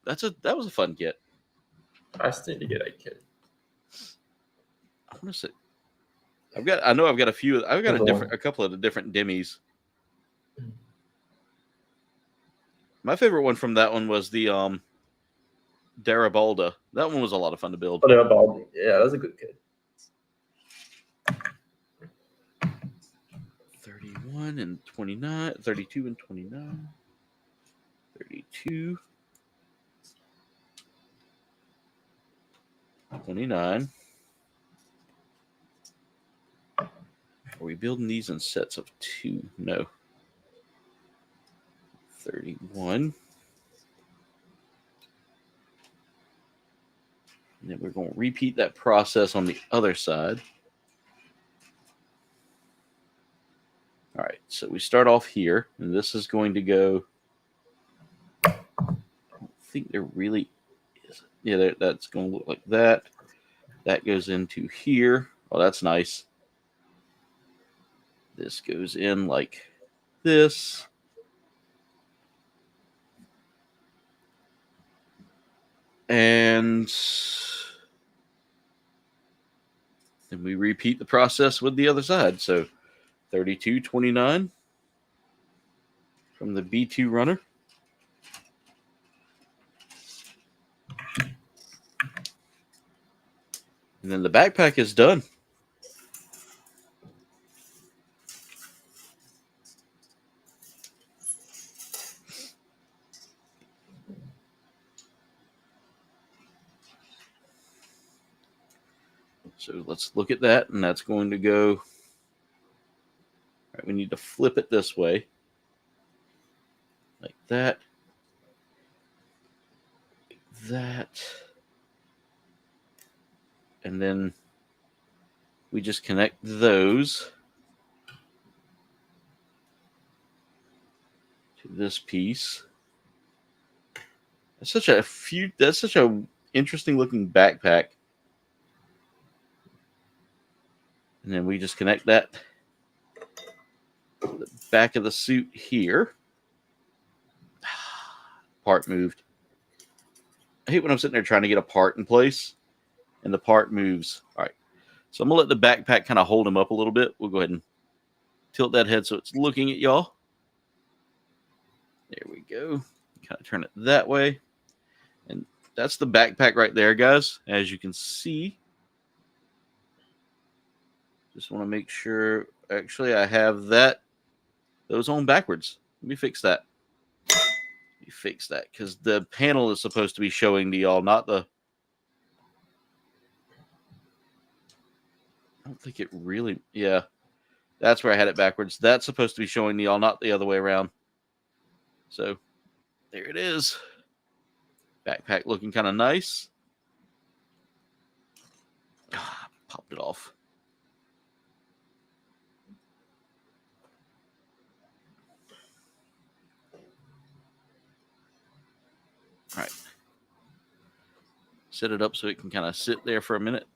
was a fun kit. I still need to get that kit. I want to say I know I've got a few. I've got Number one. a couple of the different demis. My favorite one from that one was the Darabalda. That one was a lot of fun to build. Oh, they're balding. Yeah, that's a good kid. 31 and 29, 32 and 29, 32, 29. Are we building these in sets of 2? No. 31. And then we're going to repeat that process on the other side. All right, so we start off here, and this is going to go. I don't think there really is. Yeah, that's going to look like that. That goes into here. Oh, that's nice. This goes in like this. And then we repeat the process with the other side. So 32, 29 from the B2 runner. And then the backpack is done. So let's look at that, and that's going to go. All right, we need to flip it this way, like that, like that, and then we just connect those to this piece. That's such a interesting looking backpack. And then we just connect that to the back of the suit here. Part moved. I hate when I'm sitting there trying to get a part in place and the part moves. All right. So I'm going to let the backpack kind of hold him up a little bit. We'll go ahead and tilt that head so it's looking at y'all. There we go. Kind of turn it that way. And that's the backpack right there, guys. As you can see. Just want to make sure. Actually, I have those on backwards. Let me fix that. Because the panel is supposed to be showing to y'all, not the. I don't think it really. Yeah, that's where I had it backwards. That's supposed to be showing to y'all, not the other way around. So there it is. Backpack looking kind of nice. Popped it off. All right. Set it up so it can kind of sit there for a minute.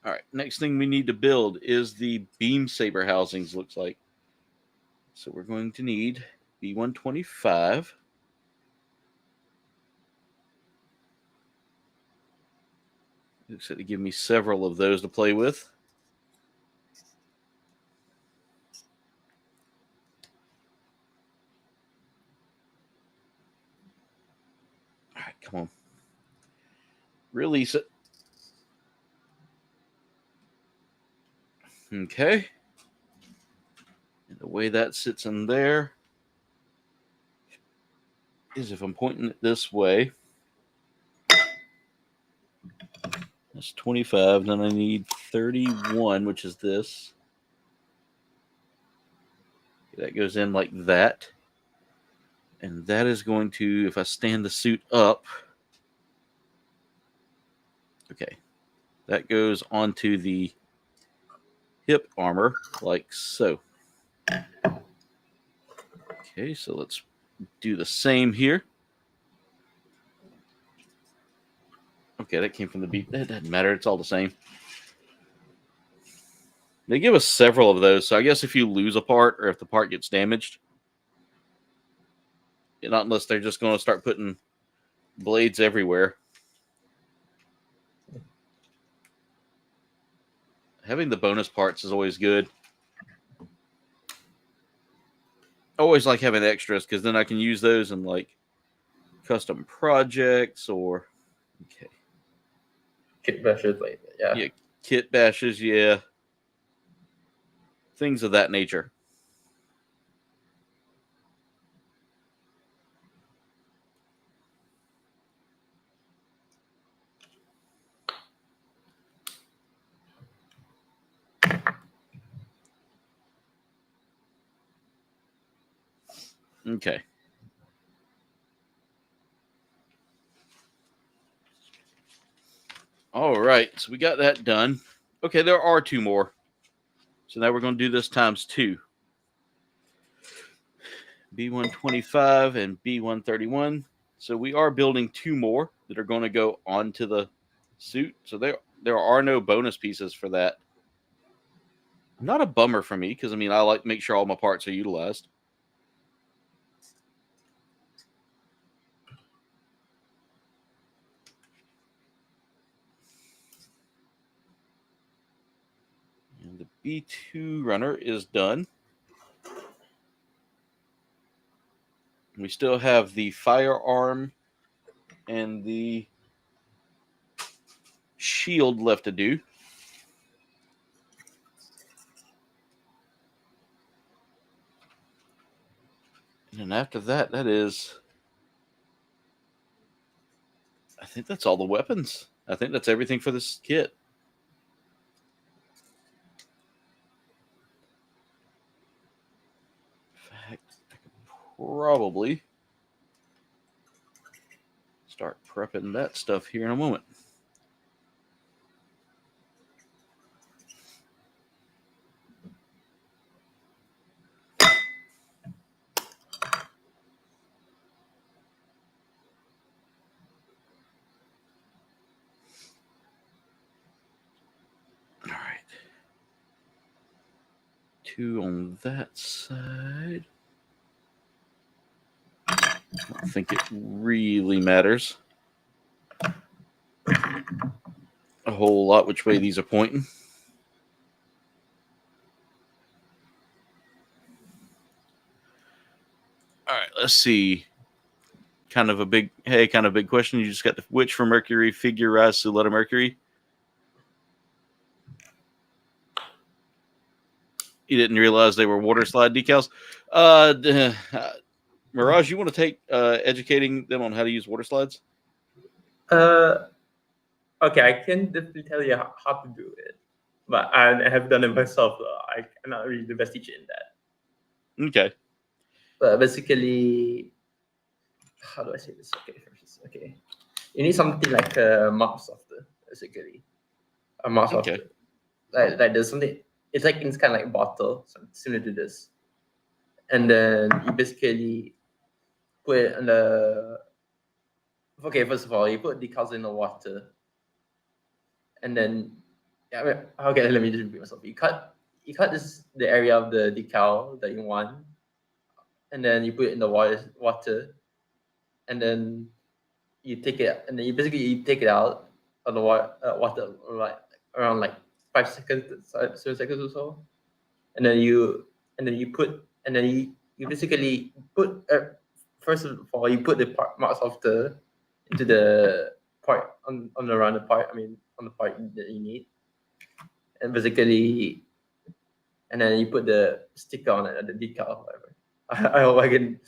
All right. Next thing we need to build is the beam saber housings, looks like. So we're going to need B125. Looks like to give me several of those to play with. All right, come on. Release it. Okay. And the way that sits in there is if I'm pointing it this way. That's 25. Then I need 31, which is this. That goes in like that. And that is going to, if I stand the suit up, okay, that goes onto the hip armor like so. Okay, so let's do the same here. Okay, that came from the beat. That doesn't matter. It's all the same. They give us several of those. So I guess if you lose a part or if the part gets damaged, not unless they're just going to start putting blades everywhere. Having the bonus parts is always good. I always like having extras because then I can use those in like custom projects or Kit bashes like that. yeah, kit bashes, yeah, things of that nature. Okay. All right, so we got that done. Okay, there are 2 more. So now we're going to do this times 2. B125 and B131. So we are building 2 more that are going to go onto the suit. So there are no bonus pieces for that. Not a bummer for me because I mean I like to make sure all my parts are utilized. And the B2 runner is done. We still have the firearm and the shield left to do. And then after that, I think that's all the weapons. I think that's everything for this kit. In fact, I could probably start prepping that stuff here in a moment. All right. 2 on that side. I don't think it really matters a whole lot which way these are pointing. All right, let's see. Kind of a big question. You just got the Witch for Mercury, Figurized Suletta Mercury. You didn't realize they were water slide decals. Mirage, you want to take educating them on how to use water slides? Okay, I can definitely tell you how to do it, but I have done it myself. I'm not really the best teacher in that. Okay. But basically, how do I say this? Okay. You need something like a map software, basically. A map software. Like there's something. It's like it's kind of like a bottle, similar to this. And then you basically put it in the. Okay, first of all, you put decals in the water, and then okay, let me just repeat myself. You cut the area of the decal that you want, and then you put it in the water, and then you take it, and then you take it out of the water like around like 5 seconds, 7 seconds or so, and then you basically put first of all you put the marks of into the part on around the part. I mean on the part that you need, and basically, and then you put the sticker on it, the decal, or whatever. I hope I can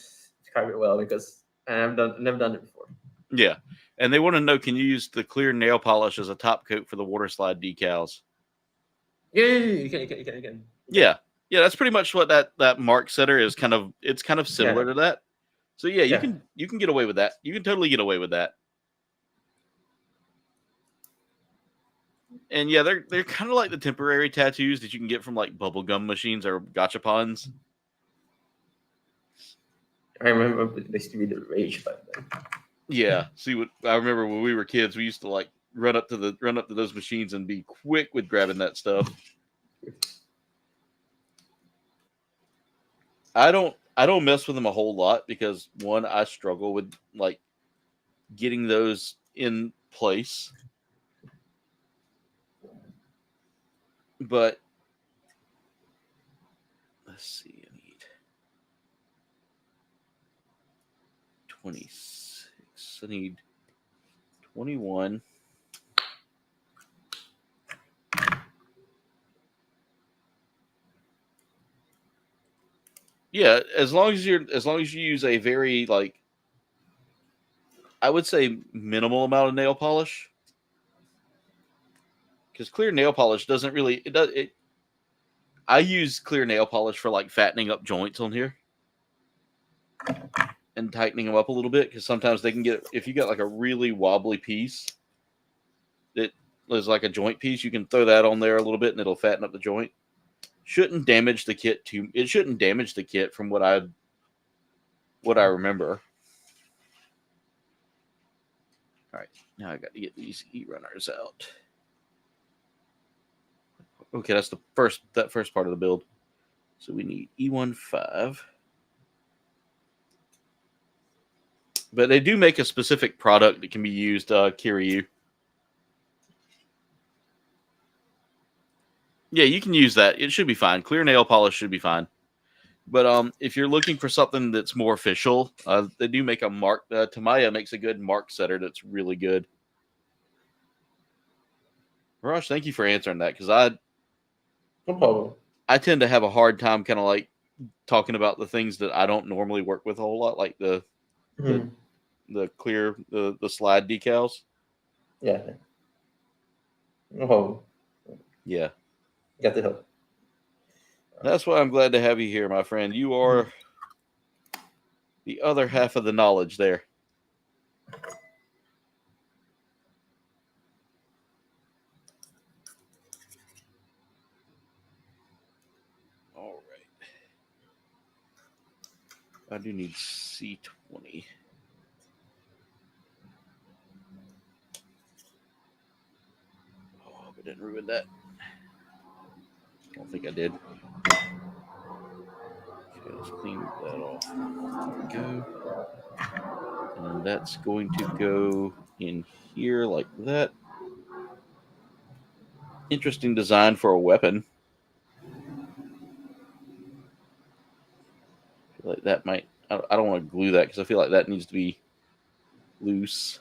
describe it well because I've never done it before. Yeah. And they want to know, can you use the clear nail polish as a top coat for the water slide decals? Yeah, you can. Yeah. Yeah, that's pretty much what that mark setter is it's kind of similar to that. So yeah, you can get away with that. You can totally get away with that. And yeah, they're kind of like the temporary tattoos that you can get from like bubblegum machines or gachapons. I remember they used to be the rage back then. Yeah. See what I remember when we were kids, we used to like run up to those machines and be quick with grabbing that stuff. I don't mess with them a whole lot because one, I struggle with like getting those in place. But let's see. I need 26. I need 21. Yeah, as long as you use a very like I would say minimal amount of nail polish, because clear nail polish doesn't really it does it. I use clear nail polish for like fattening up joints on here and tightening them up a little bit, because sometimes they can get, if you got like a really wobbly piece that is like a joint piece, you can throw that on there a little bit and it'll fatten up the joint. Shouldn't damage the kit too. It shouldn't damage the kit from what I remember. All right, now I got to get these E runners out. Okay, that's that first part of the build. So we need E15. But they do make a specific product that can be used, Kiryu. Yeah, you can use that. It should be fine. Clear nail polish should be fine. But if you're looking for something that's more official, they do make a mark. Tamaya makes a good mark setter that's really good. Rush, thank you for answering that, because No problem. I tend to have a hard time kind of like talking about the things that I don't normally work with a whole lot, like the clear the slide decals. Yeah. No problem. Yeah. Got to help. That's why I'm glad to have you here, my friend. You are the other half of the knowledge there. All right. I do need C20. Oh, I didn't ruin that. I don't think I did. Okay, let's clean that off. There we go. And that's going to go in here like that. Interesting design for a weapon. I feel like that might... I don't want to glue that, because I feel like that needs to be loose.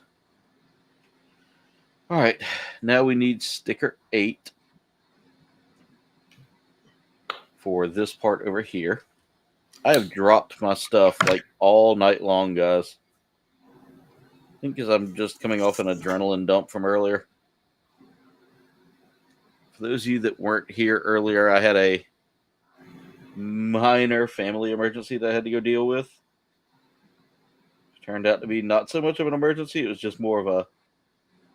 All right. Now we need sticker 8 for this part over here. I have dropped my stuff like all night long, guys. I think because I'm just coming off an adrenaline dump from earlier. For those of you that weren't here earlier, I had a minor family emergency that I had to go deal with. It turned out to be not so much of an emergency. It was just more of a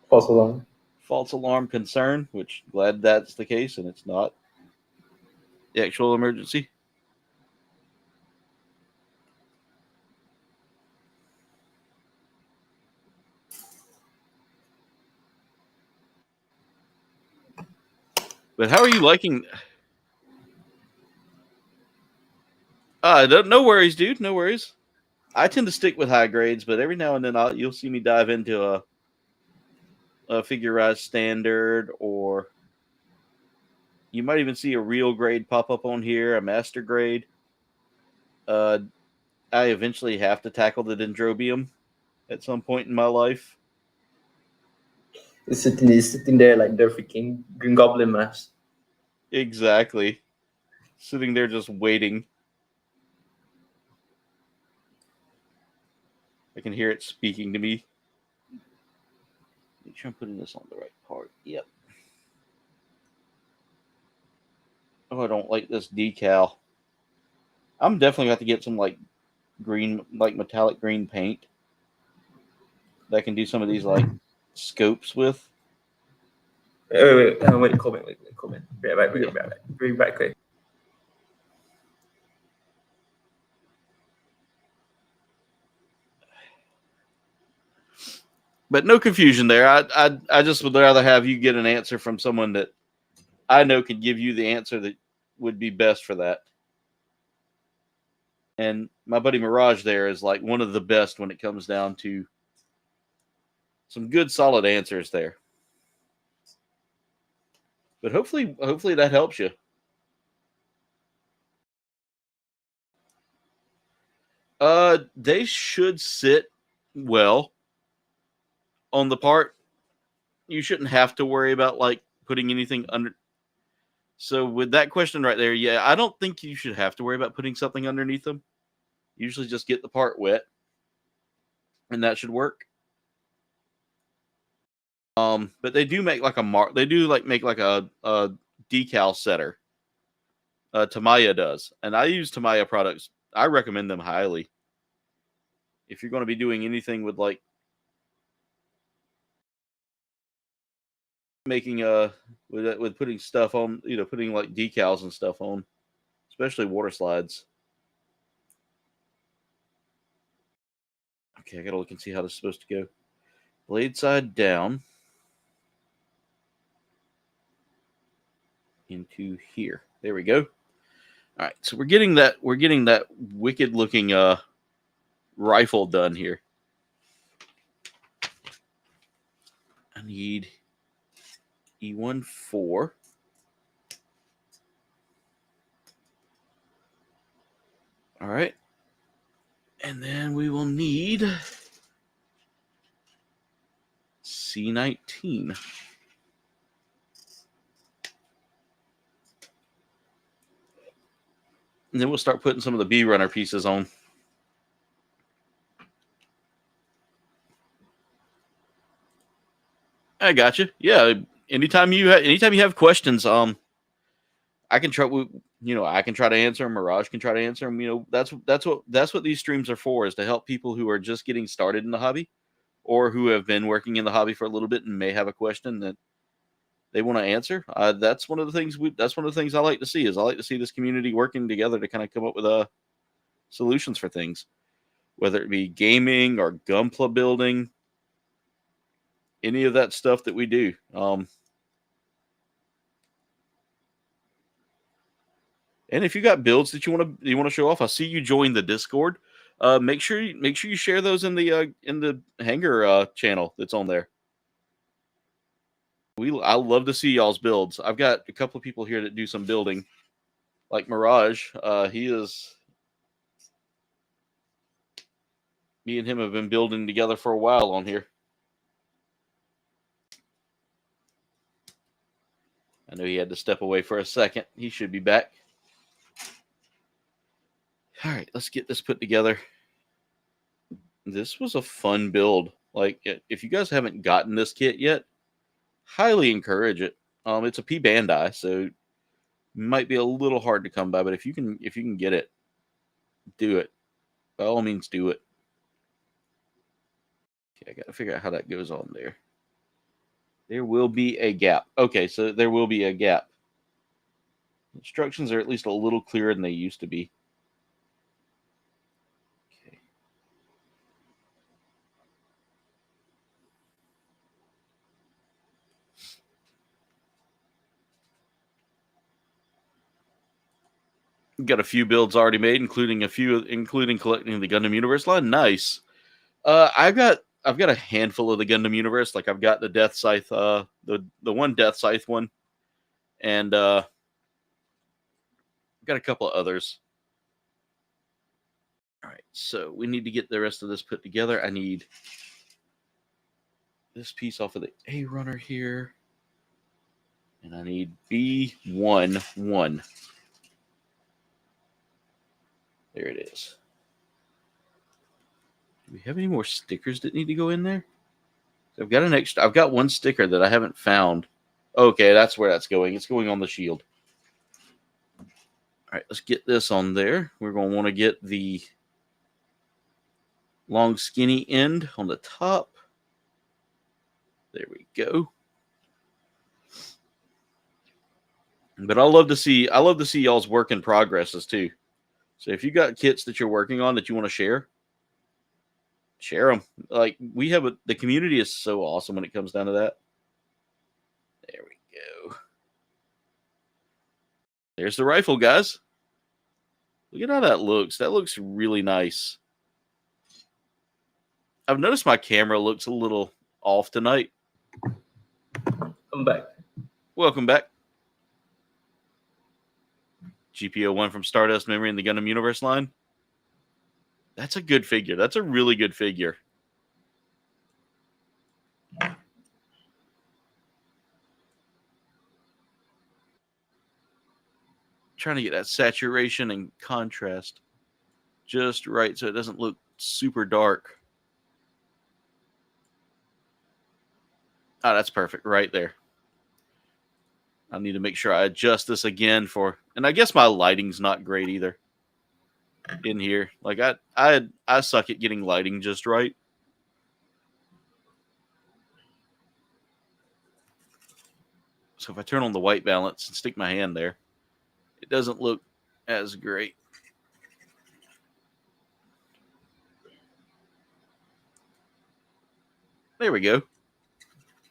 false alarm concern, which glad that's the case and it's not the actual emergency. But how are you liking... no worries, dude. No worries. I tend to stick with high grades, but every now and then you'll see me dive into a figurized standard, or you might even see a real grade pop up on here, a master grade. I eventually have to tackle the Dendrobium at some point in my life. He's sitting there like they're freaking Green Goblin mask. Exactly. Sitting there just waiting. I can hear it speaking to me. Make sure I'm putting this on the right part. Yep. Oh, I don't like this decal. I'm definitely got to get some like green, like metallic green paint that I can do some of these like scopes with. Wait, comment. Bring back quick. But no confusion there. I just would rather have you get an answer from someone that I know can give you the answer that would be best for that. And my buddy Mirage there is like one of the best when it comes down to some good solid answers there. But hopefully that helps you. They should sit well on the part. You shouldn't have to worry about like putting anything under. So with that question right there, yeah, I don't think you should have to worry about putting something underneath them. Usually just get the part wet, and that should work. But they do make like they do like make like a decal setter. Tamiya does, and I use Tamiya products. I recommend them highly. If you're going to be doing anything with like making with putting stuff on, putting like decals and stuff on, especially water slides. Okay, I gotta look and see how this is supposed to go. Blade side down into here. There we go. All right, so we're getting that wicked looking rifle done here. I need E14. All right. And then we will need C19. And then we'll start putting some of the B runner pieces on. I got you. Yeah. Anytime you have questions, I can try. I can try to answer them. Mirage can try to answer them. That's what these streams are for, is to help people who are just getting started in the hobby, or who have been working in the hobby for a little bit and may have a question that they want to answer. That's one of the things. That's one of the things I like to see. Is I like to see this community working together to kind of come up with solutions for things, whether it be gaming or Gunpla building, any of that stuff that we do. And if you got builds that you want to show off, I see you join the Discord. Make sure you share those in the Hangar channel that's on there. I love to see y'all's builds. I've got a couple of people here that do some building, like Mirage. Me and him have been building together for a while on here. I know he had to step away for a second. He should be back. All right, let's get this put together. This was a fun build. Like, if you guys haven't gotten this kit yet, highly encourage it. It's a P-Bandai, so it might be a little hard to come by, but if you can get it, do it. By all means, do it. Okay, I got to figure out how that goes on there. There will be a gap. Okay, so there will be a gap. Instructions are at least a little clearer than they used to be. Okay. Got a few builds already made, including collecting the Gundam Universe line. Nice. I've got a handful of the Gundam Universe. Like, I've got the Death Scythe, the one Death Scythe one, and got a couple of others. All right, so we need to get the rest of this put together. I need this piece off of the A runner here, and I need B11. There it is. Do we have any more stickers that need to go in there? So I've got one sticker that I haven't found. Okay, that's where that's going. It's going on the shield. All right, let's get this on there. We're going to want to get the long skinny end on the top. There we go. But I love to see y'all's work in progresses too. So if you got kits that you're working on that you want to share them. Like, the community is so awesome when it comes down to that. There we go. There's the rifle, guys. Look at how that looks. That looks really nice. I've noticed my camera looks a little off tonight. I'm back. Welcome back. GPO1 from Stardust Memory in the Gundam Universe line. That's a good figure. That's a really good figure. Trying to get that saturation and contrast just right so it doesn't look super dark. Oh, that's perfect right there. I need to make sure I adjust this again and I guess my lighting's not great either in here. Like I suck at getting lighting just right. So if I turn on the white balance and stick my hand there, it doesn't look as great. There we go.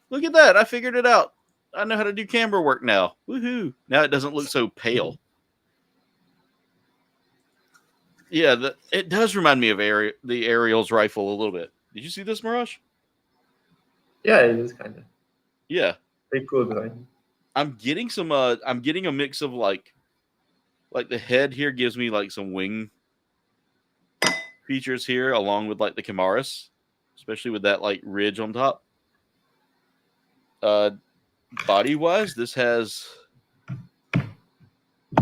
Look at that. I figured it out. I know how to do camera work now. Woohoo. Now it doesn't look so pale. Yeah, it does remind me of the Ariel's rifle a little bit. Did you see this, Mirage? Yeah, it is kind of. Yeah. Pretty cool design. I'm getting a mix of like the head here gives me like some wing features here along with like the Chimaris, especially with that like ridge on top. Body wise, this has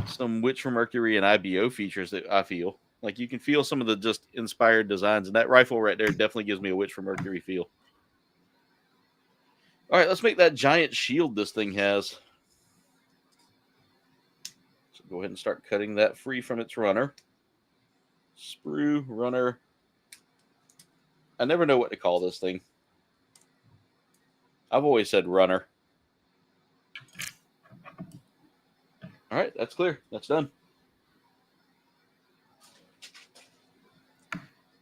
some Witch from Mercury and IBO features that I feel like you can feel some of the just inspired designs, and that rifle right there definitely gives me a Witch from Mercury feel. All right, let's make that giant shield this thing has. So go ahead and start cutting that free from its runner. Sprue, runner. I never know what to call this thing. I've always said runner. All right, that's clear. That's done.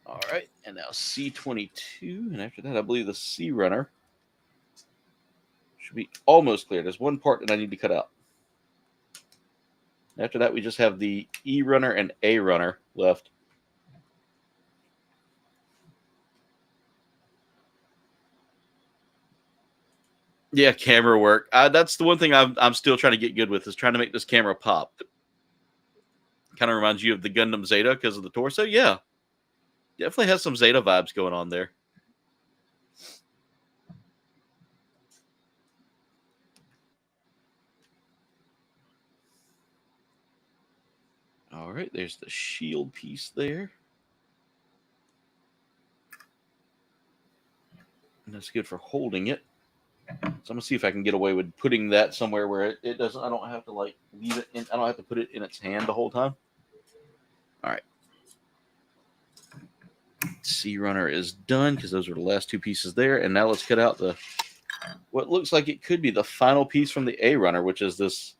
All right, and now C22, and after that, I believe the C runner should be almost clear. There's one part that I need to cut out. After that, we just have the E runner and A runner left. Yeah, camera work. That's the one thing I'm still trying to get good with, is trying to make this camera pop. Kind of reminds you of the Gundam Zeta because of the torso. Yeah, definitely has some Zeta vibes going on there. All right, there's the shield piece there. And that's good for holding it. So I'm gonna see if I can get away with putting that somewhere where it doesn't. I don't have to like leave it in. I don't have to put it in its hand the whole time. All right. C runner is done because those were the last two pieces there. And now let's cut out the what looks like it could be the final piece from the A runner, which is this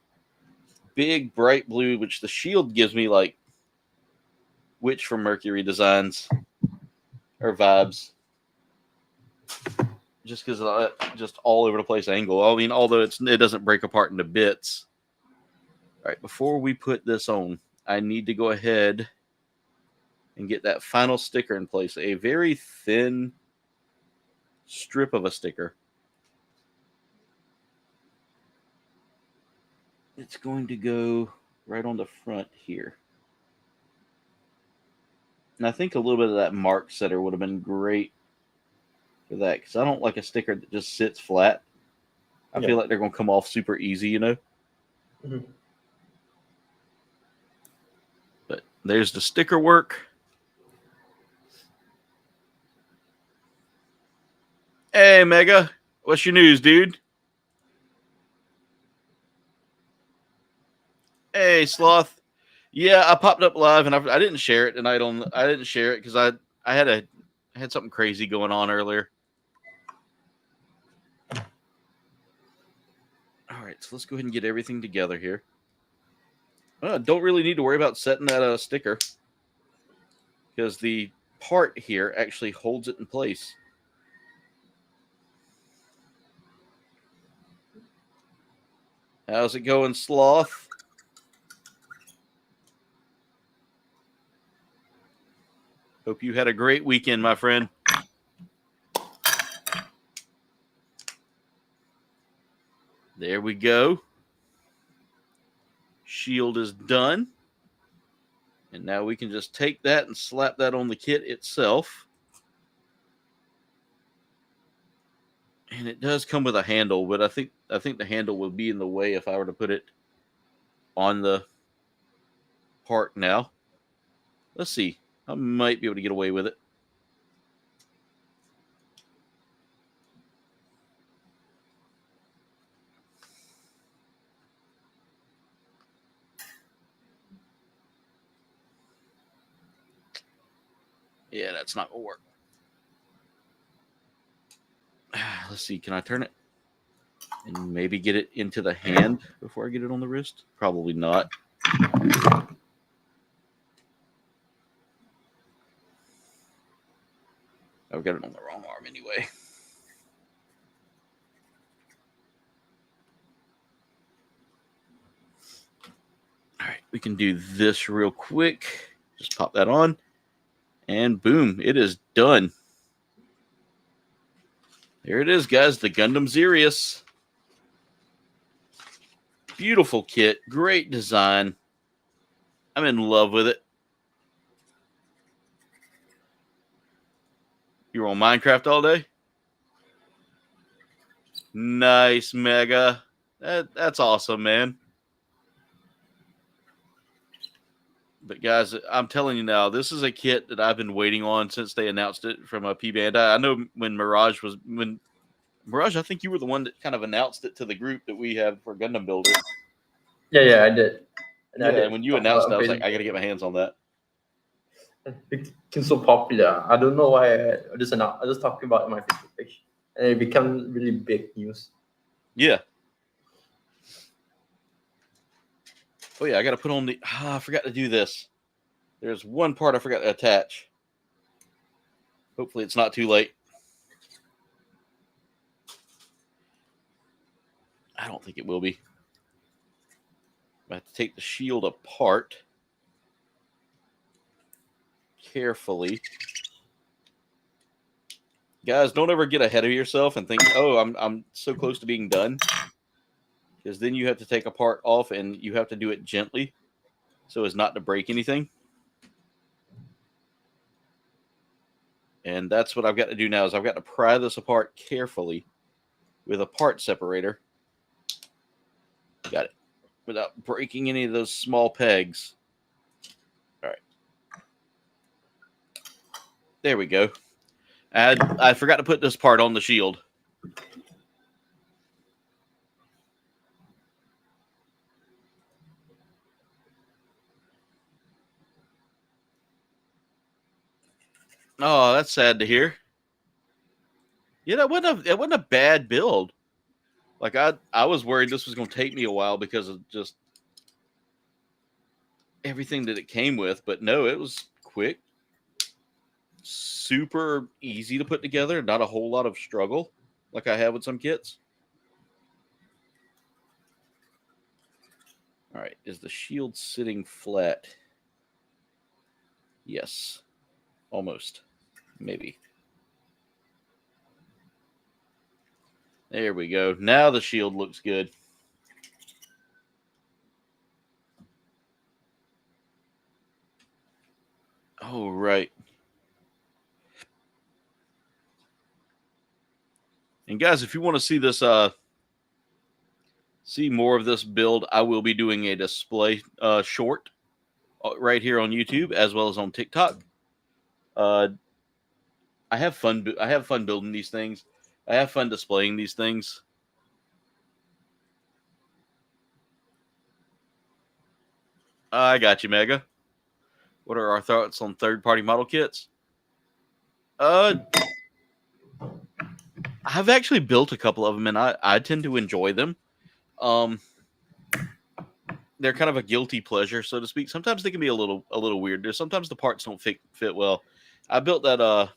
big bright blue, which the shield gives me like Witch from Mercury designs or vibes. Just because of just all over the place angle. I mean, although it doesn't break apart into bits. All right, before we put this on, I need to go ahead and get that final sticker in place. A very thin strip of a sticker. It's going to go right on the front here. And I think a little bit of that mark setter would have been great for that, because I don't like a sticker that just sits flat. I feel like they're going to come off super easy, you know? Mm-hmm. But there's the sticker work. Hey, Mega. What's your news, dude? Hey, Sloth. Yeah, I popped up live, and I didn't share it tonight. I didn't share it because I had something crazy going on earlier. All right, so let's go ahead and get everything together here. Don't really need to worry about setting that sticker because the part here actually holds it in place. How's it going, Sloth? Hope you had a great weekend, my friend. There we go. shield is done. And now we can just take that and slap that on the kit itself. And it does come with a handle, but I think the handle would be in the way if I were to put it on the part now. Let's see. I might be able to get away with it. Yeah, that's not going to work. Let's see. Can I turn it? And maybe get it into the hand before I get it on the wrist? Probably not. I've got it on the wrong arm anyway. All right, we can do this real quick. Just pop that on. And boom, it is done. There it is, guys. The Gundam Zirius. Beautiful kit. Great design. I'm in love with it. You were on Minecraft all day? Nice, Mega. That's awesome, man. But guys, I'm telling you now, this is a kit that I've been waiting on since they announced it from a P-Bandai. I know when Mirage, I think you were the one that kind of announced it to the group that we have for Gundam Builder. Yeah, I did. And yeah, when you announced it, I was like, I got to get my hands on that. It became so popular. I don't know why I just talking about it on my Facebook page. And it became really big news. Yeah. Oh, yeah, I got to put on the... I forgot to do this. There's one part I forgot to attach. Hopefully it's not too late. I don't think it will be. I have to take the shield apart carefully. Guys, don't ever get ahead of yourself and think, oh, I'm so close to being done. Because then you have to take a part off and you have to do it gently so as not to break anything. And that's what I've got to do now is I've got to pry this apart carefully with a part separator. Got it. Without breaking any of those small pegs. All right. There we go. I forgot to put this part on the shield. Oh, that's sad to hear. Yeah, that wasn't a bad build. Like I was worried this was going to take me a while because of just everything that it came with, but no, it was quick. Super easy to put together, not a whole lot of struggle like I have with some kits. All right, is the shield sitting flat? Yes. Almost. Maybe. There we go. Now the shield looks good. Oh, right. And guys, if you want to see this, see more of this build, I will be doing a display short right here on YouTube as well as on TikTok. I have fun. I have fun building these things. I have fun displaying these things. I got you, Mega. What are our thoughts on third-party model kits? I've actually built a couple of them, and I tend to enjoy them. They're kind of a guilty pleasure, so to speak. Sometimes they can be a little weird. Sometimes the parts don't fit well. I built that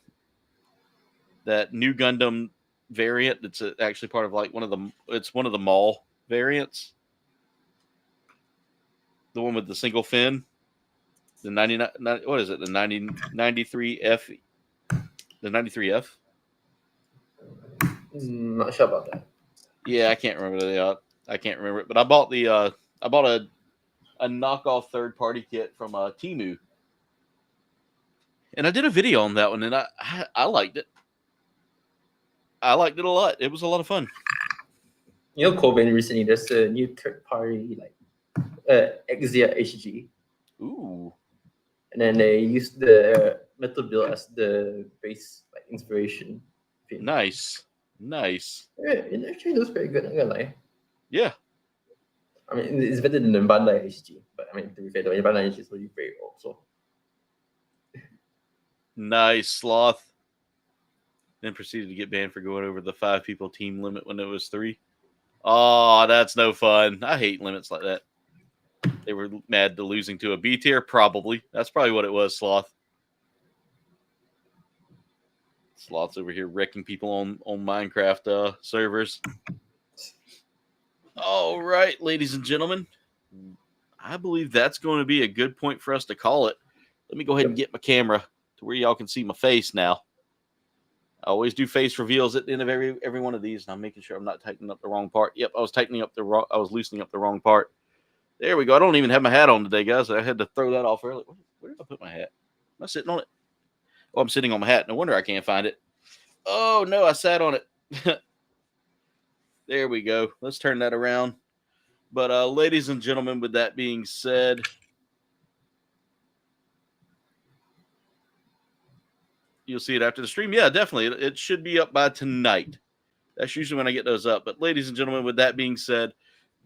new Gundam variant. That's actually part of like one of the mall variants. The one with the single fin. The 99, what is it? The 93F. The 93F. Not sure about that. Yeah, I can't remember I can't remember it, but I bought a a knockoff third-party kit from Temu. And I did a video on that one, and I liked it. I liked it a lot. It was a lot of fun. You know, Coben recently, there's a new third-party, like, Exia HG. Ooh. And then they used the metal build as the base, like, inspiration. Pin. Nice. Nice. Yeah, it actually looks very good, I'm gonna lie. Yeah. I mean, it's better than the Bandai HG. But, I mean, to be fair, the Bandai HG is really very old, so. Nice, Sloth. Then proceeded to get banned for going over the 5 people team limit when it was 3. Oh, that's no fun. I hate limits like that. They were mad to losing to a B tier, probably. That's probably what it was, Sloth. Sloth's over here wrecking people on Minecraft servers. All right, ladies and gentlemen. I believe that's going to be a good point for us to call it. Let me go ahead and get my camera to where y'all can see my face now. I always do face reveals at the end of every one of these, and I'm making sure I'm not tightening up the wrong part. Yep, I was loosening up the wrong part. There we go. I don't even have my hat on today, guys. I had to throw that off early. Where did I put my hat? Am I sitting on it? Oh, I'm sitting on my hat. No wonder I can't find it. Oh, no, I sat on it. There we go. Let's turn that around. But, ladies and gentlemen, with that being said, you'll see it after the stream. Yeah, definitely. It should be up by tonight. That's usually when I get those up. But, ladies and gentlemen, with that being said,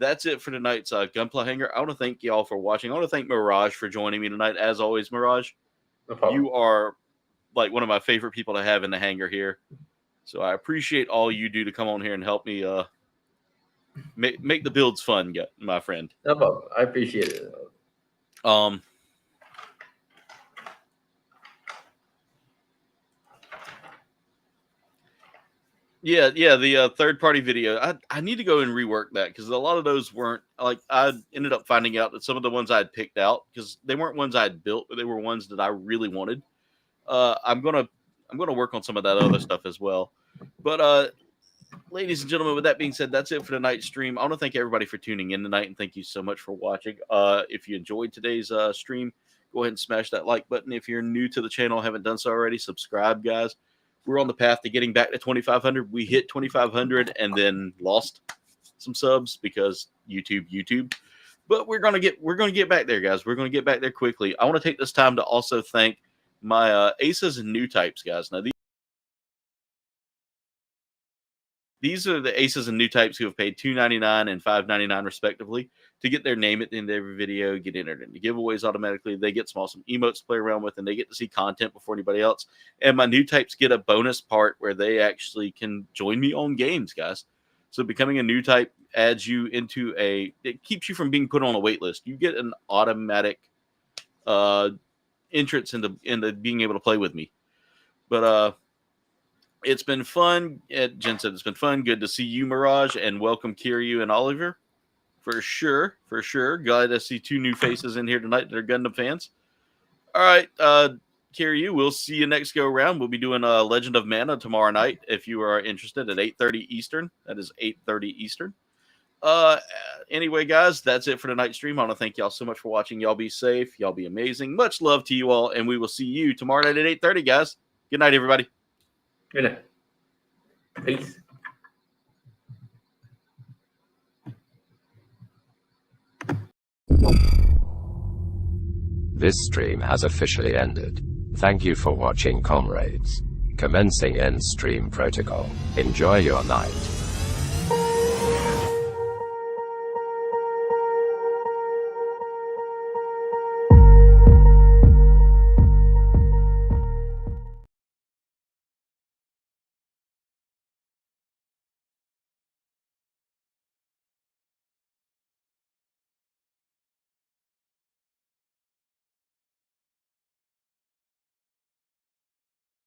that's it for tonight's Gunpla Hangar. I want to thank y'all for watching. I want to thank Mirage for joining me tonight. As always, Mirage, you are like one of my favorite people to have in the hangar here. So I appreciate all you do to come on here and help me make the builds fun, my friend. No problem. I appreciate it. Yeah, the third-party video. I need to go and rework that because a lot of those weren't, like, I ended up finding out that some of the ones I had picked out, because they weren't ones I had built, but they were ones that I really wanted. I'm gonna work on some of that other stuff as well. But ladies and gentlemen, with that being said, that's it for tonight's stream. I want to thank everybody for tuning in tonight, and thank you so much for watching. If you enjoyed today's stream, go ahead and smash that like button. If you're new to the channel, haven't done so already, subscribe, guys. We're on the path to getting back to 2,500. We hit 2,500 and then lost some subs because YouTube. But we're gonna get back there, guys. We're gonna get back there quickly. I want to take this time to also thank my aces and new types, guys. Now these are the aces and new types who have paid $2.99 and $5.99 respectively to get their name at the end of every video, get entered into giveaways automatically. They get some emotes to play around with, and they get to see content before anybody else. And my new types get a bonus part where they actually can join me on games, guys. So becoming a new type adds you into it keeps you from being put on a wait list. You get an automatic entrance into being able to play with me. But it's been fun. Jen said it's been fun. Good to see you, Mirage, and welcome Kiryu and Oliver. For sure. Glad to see 2 new faces in here tonight that are Gundam fans. All right, Kiryu, we'll see you next go around. We'll be doing Legend of Mana tomorrow night if you are interested at 8:30 Eastern. That is 8:30 Eastern. Anyway, guys, that's it for tonight's stream. I want to thank y'all so much for watching. Y'all be safe. Y'all be amazing. Much love to you all, and we will see you tomorrow night at 8:30, guys. Good night, everybody. Good night. Peace. This stream has officially ended. Thank you for watching, comrades. Commencing end stream protocol. Enjoy your night.